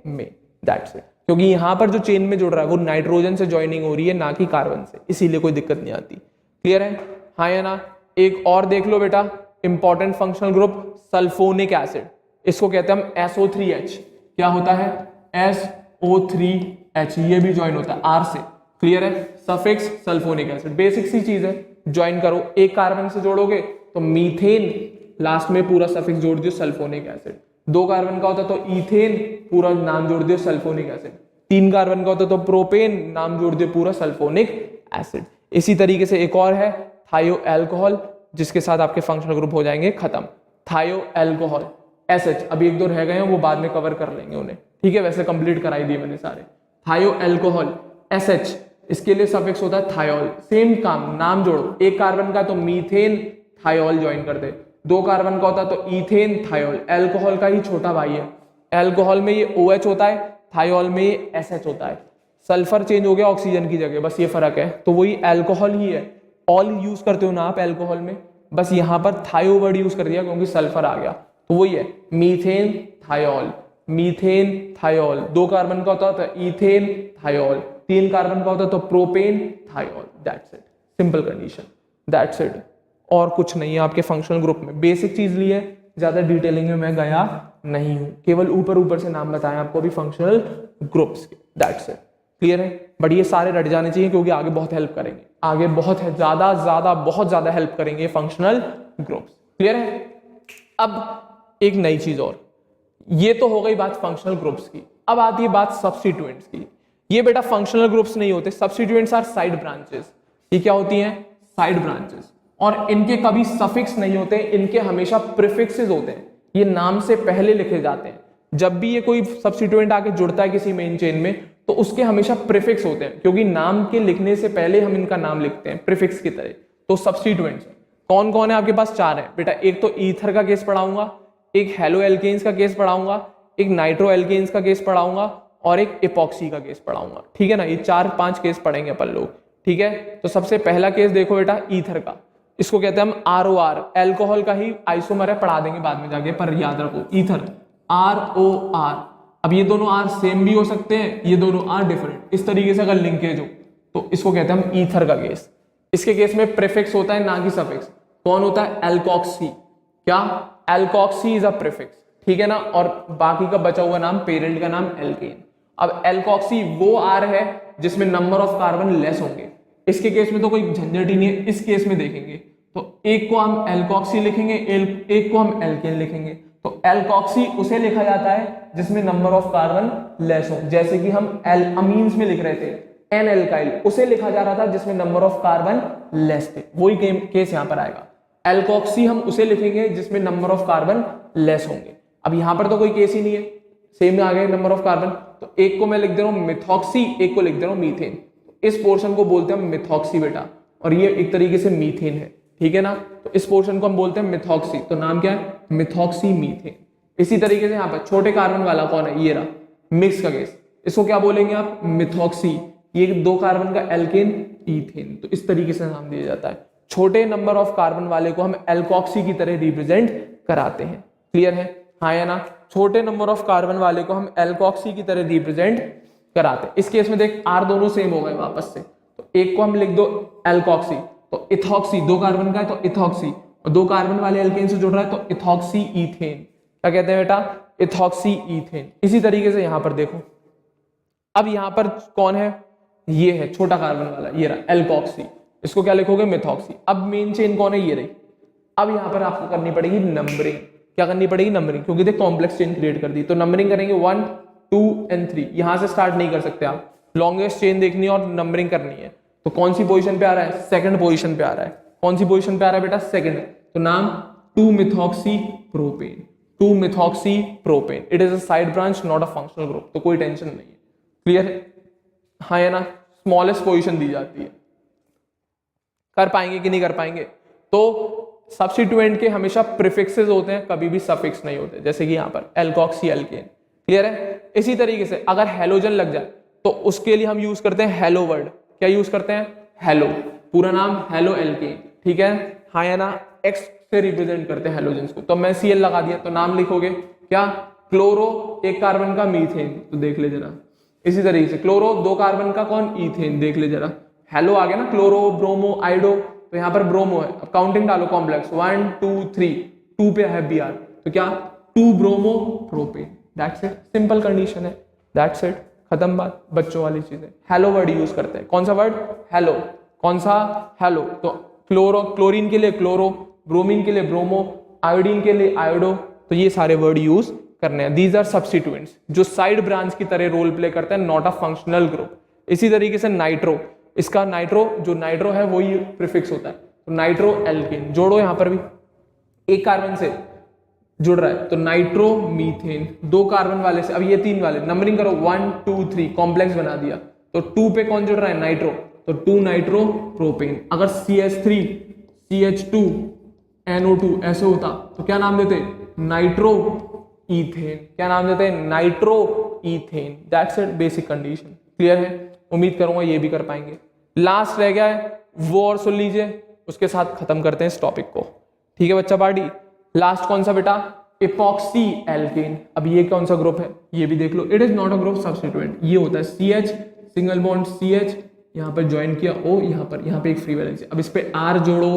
में, दैट्स इट। क्योंकि यहां पर जो चेन में जुड़ रहा है वो नाइट्रोजन से ज्वाइनिंग हो रही है ना कि कार्बन से, इसीलिए कोई दिक्कत नहीं आती। क्लियर है, हाँ या ना। एक और देख लो बेटा, important functional group sulphonic acid, इसको कहते हैं हम SO3H। क्या होता है, SO3H, ये भी ज्वाइन होता है R से। क्लियर है। सफिक्स सल्फोनिक एसिड, बेसिक सी चीज है, ज्वाइन करो, एक कार्बन से जोड़ोगे तो मीथेन, लास्ट में पूरा सफिक्स जोड़ दियो सल्फोनिक एसिड। 2 कार्बन का होता तो इथेन, पूरा नाम जोड़ दियो सल्फोनिक एसिड। 3 कार्बन का होता तो प्रोपेन, नाम जोड़ दियो पूरा सल्फोनिक एसिड। इसी तरीके से एक और है थायो अल्कोहल, जिसके साथ आपके फंक्शनल ग्रुप हो जाएंगे खत्म। थायो अल्कोहल SH, अभी 1-2 रह गए हैं वो बाद में कवर कर लेंगे उन्हें, ठीक है। वैसे कंप्लीट कराई दिए मैंने सारे। थायो अल्कोहल SH, इसके लिए सफिक्स होता है थायोल, सेम काम, नाम जोड़ो, एक कार्बन का तो मीथेन थायोल ज्वाइन कर दे, 2 कार्बन का होता तो इथेन थायोल, अल्कोहल का ही छोटा भाई है। अल्कोहल में ये OH होता है, थायोल में ये SH होता है। सल्फर चेंज हो गया ऑक्सीजन की जगह, बस ये फर्क है, तो वही अल्कोहल ही है। ऑल यूज करते हो ना आप अल्कोहल में, बस यहाँ पर थायो वर्ड यूज कर दिया क्योंकि सल्फर आ गया, तो वही है methane thiol, methane thiol. 2 carbon का होता तो इथेन थायोल, 3 कार्बन का होता तो propane thiol, that's it, simple condition, that's it. और कुछ नहीं है आपके फंक्शनल ग्रुप में, बेसिक चीज ली है, ज्यादा डिटेलिंग में मैं गया नहीं हूं, केवल ऊपर ऊपर से नाम बताएं आपको अभी फंक्शनल ग्रुप्स के, दैट्स इट। क्लियर है। बट ये सारे रट जाने चाहिए क्योंकि आगे बहुत हेल्प करेंगे, आगे बहुत है, ज्यादा बहुत ज्यादा हेल्प करेंगे फंक्शनल ग्रुप्स। क्लियर है। अब एक नई चीज और, ये तो हो गई बात फंक्शनल ग्रुप्स की, अब आती है बात सब्स्टिट्यूएंट्स की। ये बेटा फंक्शनल ग्रुप्स नहीं होते, सब्स्टिट्यूएंट्स आर साइड ब्रांचेस। ये क्या होती हैं, साइड ब्रांचेस, और इनके कभी सफिक्स नहीं होते, इनके हमेशा प्रीफिक्सेस होते हैं, ये नाम से पहले लिखे जाते हैं। जब भी ये कोई सब्स्टिट्यूएंट आके जुड़ता है किसी मेन चेन में तो उसके हमेशा प्रीफिक्स होते हैं, क्योंकि नाम के लिखने से पहले हम इनका नाम लिखते हैं प्रीफिक्स की तरह। तो सब्स्टिट्यूएंट्स कौन कौन है आपके पास, 4 है बेटा। एक तो ईथर का केस पढ़ाऊंगा, एक हेलो एल्केन्स का केस पढ़ाऊंगा, एक नाइट्रो एल्केन्स का केस पढ़ाऊंगा और एक इपॉक्सी का केस पढ़ाऊंगा, ठीक है ना। ये 4-5 केस पढ़ेंगे अपन लोग, ठीक है। तो सबसे पहला केस देखो बेटा ईथर का, इसको कहते हैं हम ROR, अल्कोहल का ही आइसोमर है, पढ़ा देंगे बाद में जाके, पर याद रखो ईथर ROR, अब ये दोनों आर सेम भी हो सकते हैं, ये दोनों आर डिफरेंट। इस तरीके से अगर लिंकेज हो तो इसको कहते हैं हम ईथर का केस। इसके केस में प्रीफिक्स होता है ना कि सफिक्स। कौन होता है? एल्कोक्सी। क्या? एल्कोक्सी इज अ प्रीफिक्स, ठीक है ना। और बाकी का बचा हुआ नाम, पेरेंट का नाम एल्केन। अब एल्कोक्सी वो आर है जिसमें नंबर ऑफ कार्बन लेस होंगे। इसके केस में तो कोई झंझट ही नहीं है। इस केस में देखेंगे तो एक को हम एल्कोक्सी लिखेंगे, एक को हम एल्केन लिखेंगे। तो एल्कोक्सी उसे लिखा जाता है जिसमें नंबर ऑफ कार्बन लेस हो, जैसे कि हम एल अमीन्स में लिख रहे थे एन एल्काइल, उसे लिखा जा रहा था जिसमें नंबर ऑफ कार्बन लेस थे। वही केस यहां पर आएगा। एल्कोक्सी हम उसे लिखेंगे जिसमें नंबर ऑफ कार्बन लेस होंगे। अब यहां पर तो कोई केस ही नहीं है, सेम आ गए नंबर ऑफ कार्बन। तो एक को मैं लिख दे रहा हूं मिथॉक्सी, एक को लिख दे रहा हूं मीथेन। इस पोर्शन को बोलते हैं मिथॉक्सी बेटा, और ये एक तरीके से मीथेन है, ठीक है ना। तो इस पोर्शन को हम बोलते हैं मिथॉक्सी। तो नाम क्या है? Methoxy methane. इसी तरीके से यहाँ पर छोटे कार्बन वाला कौन है? ये रहा, मिक्स का केस। इसको क्या बोलेंगे आप? मिथॉक्सी। ये 2 कार्बन का एल्केन, ईथेन। तो इस तरीके से नाम दिया जाता है। छोटे नंबर ऑफ कार्बन वाले को हम एल्कोक्सी की तरह रिप्रेजेंट कराते हैं। क्लियर है? हाँ या ना? छोटे नंबर ऑफ कार्बन वाले को हम एल्कोक्सी की तरह रिप्रेजेंट कराते हैं। इस केस में देख आर दोनों सेम हो गए वापस से। तो एक को हम लिख दो एल्कोक्सी, तो इथॉक्सी 2 कार्बन का है तो इथॉक्सी, और 2 कार्बन वाले एल्केन से जुड़ रहा है तो इथॉक्सी ईथेन। क्या कहते हैं बेटा? Ethoxy ethane. इसी तरीके से यहां पर देखो, अब यहां पर कौन है? ये है छोटा कार्बन वाला, ये रहा एल्कोक्सी। इसको क्या लिखोगे? मिथॉक्सी। अब मेन चेन कौन है? ये रही। अब यहां पर आपको करनी पड़ेगी नंबरिंग। क्या करनी पड़ेगी? नंबरिंग, क्योंकि देख कॉम्प्लेक्स चेन क्रिएट कर दी। तो नंबरिंग करेंगे 1 2 एंड 3। यहां से स्टार्ट नहीं कर सकते आप, लॉन्गेस्ट चेन देखनी है और नंबरिंग करनी है। तो कौन सी पोजीशन पे आ रहा है? सेकंड पोजीशन पे आ रहा है। कौन सी पोजीशन पे आ रहा है बेटा? सेकंड। तो नाम 2 methoxy propane. 2 methoxy propane. It is a side branch, not a functional group. तो कोई टेंशन नहीं है। क्लियर है? हाँ या ना? स्मॉलेस्ट पोजीशन दी जाती है। कर पाएंगे कि नहीं कर पाएंगे? तो सब्स्टिट्यूएंट के हमेशा प्रीफिक्सेस होते हैं, कभी भी सफिक्स नहीं होते, जैसे कि यहां पर एल्कोक्सी एल्केन। क्लियर है? इसी तरीके से अगर हेलोजन लग जाए तो उसके लिए हम यूज करते हैं हेलो वर्ड। क्या यूज करते हैं? हेलो। पूरा नाम हेलो एल्केन, ठीक है। हाँ या ना? एक्स से रिप्रेजेंट करते हैं हेलोजेंस को। तो मैं Cl लगा दिया, तो नाम लिखोगे क्या? क्लोरो 1 कार्बन का मीथेन। तो देख ले जरा, इसी तरीके से क्लोरो 2 कार्बन का कौन? ईथेन। देख ले जरा, हेलो आ गया ना, क्लोरो ब्रोमो आइडो। तो यहाँ पर ब्रोमो है। अब काउंटिंग डालो कॉम्प्लेक्स 1 2 3, 2 पे है Br, तो क्या? 2 bromo propane. That's it, simple condition है। दैट्स इट, खत्म बात। बच्चों वाली चीजें। हेलो वर्ड यूज करते हैं। कौन सा वर्ड? हेलो। कौन सा? हेलो। तो क्लोरो, क्लोरीन के लिए क्लोरो, ब्रोमीन के लिए ब्रोमो, आयोडीन के लिए आयोडो। तो ये सारे वर्ड यूज करने हैं। दीज आर सब्स्टिट्यूएंट्स जो साइड ब्रांच की तरह रोल प्ले करते हैं, नॉट अ फंक्शनल ग्रुप। इसी तरीके से नाइट्रो, इसका नाइट्रो, जो नाइट्रो है वही प्रीफिक्स होता है। तो नाइट्रो एल्केन जोड़ो, यहां पर भी 1 कार्बन से जुड़ रहा है तो नाइट्रो मीथेन। 2 कार्बन वाले से, अब ये 3 वाले, नंबरिंग करो 1 2 3, कॉम्प्लेक्स बना दिया। तो 2 पे कौन जुड़ रहा है? नाइट्रो। तो 2 नाइट्रो प्रोपेन। अगर CH3 CH2 NO2 ऐसे होता तो क्या नाम देते? Nitro ethane. क्या नाम देते हैं? Nitro ethane. That's it, basic condition. Clear है? उम्मीद करूंगा ये भी कर पाएंगे। लास्ट रह गया है वो, और सुन लीजिए, उसके साथ खत्म करते हैं इस टॉपिक को। ठीक है बच्चा पार्टी? लास्ट कौन सा बेटा? Epoxy alkane. अब ये कौन सा ग्रुप है? ये भी देख लो। It is not a group substituent. ये होता है CH, सिंगल बॉन्ड CH, यहाँ पर ज्वाइन किया O, यहाँ पे एक फ्री वैलेंसी। अब इस पे R जोड़ो,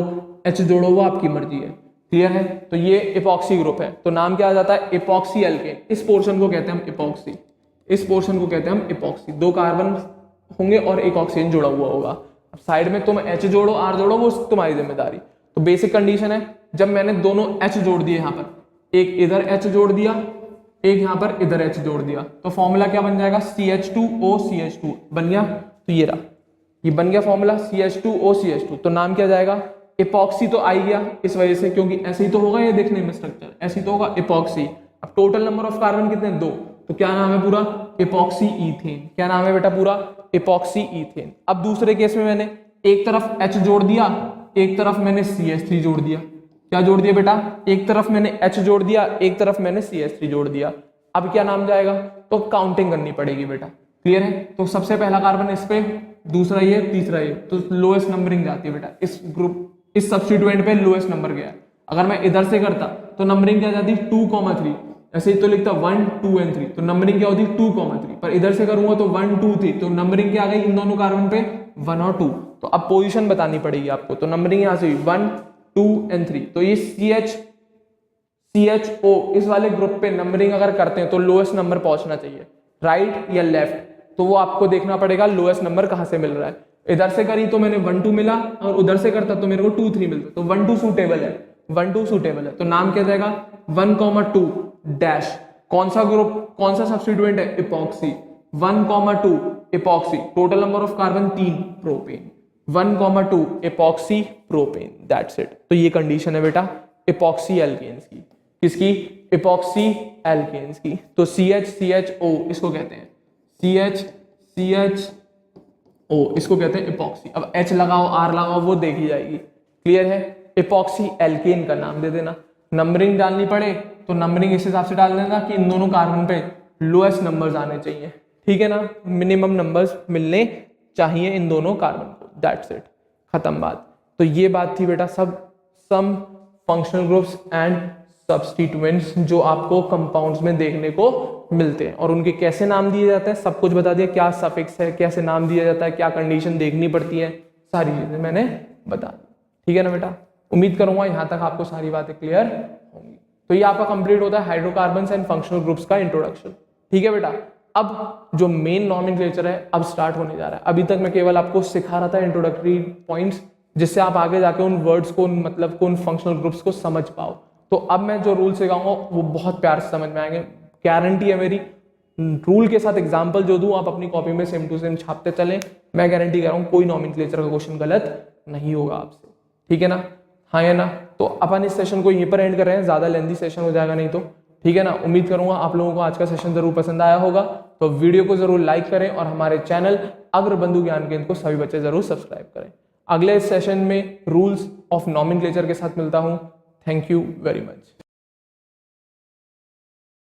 H जोड़ो, वो आपकी मर्जी है। क्लियर है? तो ये इपॉक्सी ग्रुप है। तो नाम क्या आ जाता है? Epoxy alkene. इस पोर्शन को कहते हैं हम इपॉक्सी। इस पोर्शन को कहते हैं हम इपॉक्सी। 2 कार्बन होंगे और एक ऑक्सीजन जुड़ा हुआ होगा। अब साइड में तुम H जोड़ो, R जोड़ो, वो तुम्हारी जिम्मेदारी। तो बेसिक कंडीशन है, जब मैंने दोनों H जोड़ दिए, यहाँ पर एक इधर H जोड़ दिया, एक यहाँ पर इधर H जोड़ दिया, तो फॉर्मूला क्या बन जाएगा? CH2O CH2 बन गया। तो ये रहा, ये बन गया फॉर्मूला CH2O CH2। तो नाम क्या जाएगा? इपॉक्सी। तो आ गया इस वजह से, क्योंकि ऐसे ही तो होगा ये देखने में स्ट्रक्चर, ऐसे ही तो होगा इपॉक्सी। अब टोटल नंबर ऑफ कार्बन कितने? 2। तो क्या नाम है पूरा? Epoxy ethane. क्या नाम है बेटा पूरा? Epoxy ethane. अब दूसरे केस में मैंने एक तरफ H जोड़ दिया, एक तरफ मैंने CH3 जोड़ दिया। क्या जोड़ दिया बेटा? एक तरफ मैंने H जोड़ दिया, एक तरफ मैंने CH3 जोड़ दिया। अब क्या नाम जाएगा? तो काउंटिंग करनी पड़ेगी बेटा। क्लियर है? तो सबसे पहला कार्बन इस पे, दूसरा ये, तीसरा ये, तो लोएस्ट नंबरिंग जाती है बेटा। इस ग्रुप, इस सब्स्टिट्यूएंट पे लोएस्ट नंबर गया। अगर मैं इधर से करता तो नंबरिंग क्या जाती? 2, 3। ऐसे ही तो लिखता 1 2 एंड 3, तो नंबरिंग क्या होती 2,3, पर इधर से करूंगा तो 1 2 3, तो नंबरिंग क्या आ गई इन दोनों कार्बन पे 1 और 2। तो अब पोजीशन बतानी पड़ेगी आपको, तो नंबरिंग यहां से हुई 1 2 एंड 3। तो ये CHO इस वाले ग्रुप पे नंबरिंग अगर करते हैं तो लोएस्ट नंबर पहुंचना चाहिए, राइट या लेफ्ट, तो वो आपको देखना पड़ेगा लोएस्ट नंबर कहां से मिल रहा है। इधर से करी तो मैंने 1 2 मिला, और उधर से करता तो मेरे को 2 3 मिलता, तो 1 2 सूटेबल है, 1 2 सूटेबल है। तो नाम क्या जाएगा 1,2 डैश, कौन सा ग्रुप कौन सा सब्स्टिट्यूएंट है epoxy, 1,2 epoxy, total number of carbon 3 propane, 1,2 epoxy propane, that's it. तो ये कंडीशन है बेटा इपॉक्सी एल्केन्स की, किसकी इपॉक्सी एल्केन्स की। तो CHCHO इसको कहते हैं, CHCHO इसको कहते हैं इपॉक्सी। अब H लगाओ R लगाओ वो देखी जाएगी, क्लियर है। इपॉक्सी एल्केन का नाम दे देना, नंबरिंग डालनी पड़े तो नंबरिंग इस हिसाब से डाल देना कि इन दोनों कार्बन पे लोएस्ट नंबर्स आने चाहिए, ठीक है ना, मिनिमम नंबर्स मिलने चाहिए इन दोनों कार्बन को, दैट्स इट, खत्म बात। तो ये बात थी बेटा सब सम फंक्शनल ग्रुप्स एंड सब्स्टिट्यूएंट्स जो आपको कंपाउंड्स में देखने को मिलते हैं, और उनके कैसे नाम दिए जाते हैं सब कुछ बता दिया, क्या सफिक्स है, कैसे नाम दिया जाता है, क्या कंडीशन देखनी पड़ती है, सारी चीजें मैंने बता दी, ठीक है ना बेटा। उम्मीद करूंगा यहाँ तक आपको सारी बातें क्लियर होंगी। तो ये आपका कंप्लीट होता है हाइड्रोकार्बन्स एंड फंक्शनल ग्रुप्स का इंट्रोडक्शन, ठीक है बेटा। अब जो मेन नॉमेनक्लेचर है अब स्टार्ट होने जा रहा है। अभी तक मैं केवल आपको सिखा रहा था इंट्रोडक्टरी पॉइंट्स, जिससे आप आगे जाके उन वर्ड्स को, मतलब उन फंक्शनल ग्रुप्स को समझ पाओ। तो अब मैं जो रूल सिखाऊंगा वो बहुत प्यार से समझ में आएंगे, गारंटी है मेरी। रूल के साथ एग्जाम्पल जो दूं आप अपनी कॉपी में सेम टू सेम छापते चलें, मैं गारंटी कर रहा हूँ कोई नॉमेनक्लेचर का क्वेश्चन गलत नहीं होगा आपसे, ठीक है ना, हाँ या ना। तो अपन इस सेशन को यहीं पर एंड कर रहे हैं, ज्यादा लेंथी सेशन हो जाएगा नहीं तो, ठीक है ना। उम्मीद करूंगा आप लोगों को आज का सेशन जरूर पसंद आया होगा, तो वीडियो को जरूर लाइक करें और हमारे चैनल अग्रबंधु ज्ञान केंद्र को सभी बच्चे जरूर सब्सक्राइब करें। अगले सेशन में रूल्स ऑफ नॉमेनक्लेचर के साथ मिलता हूं। Thank you very much.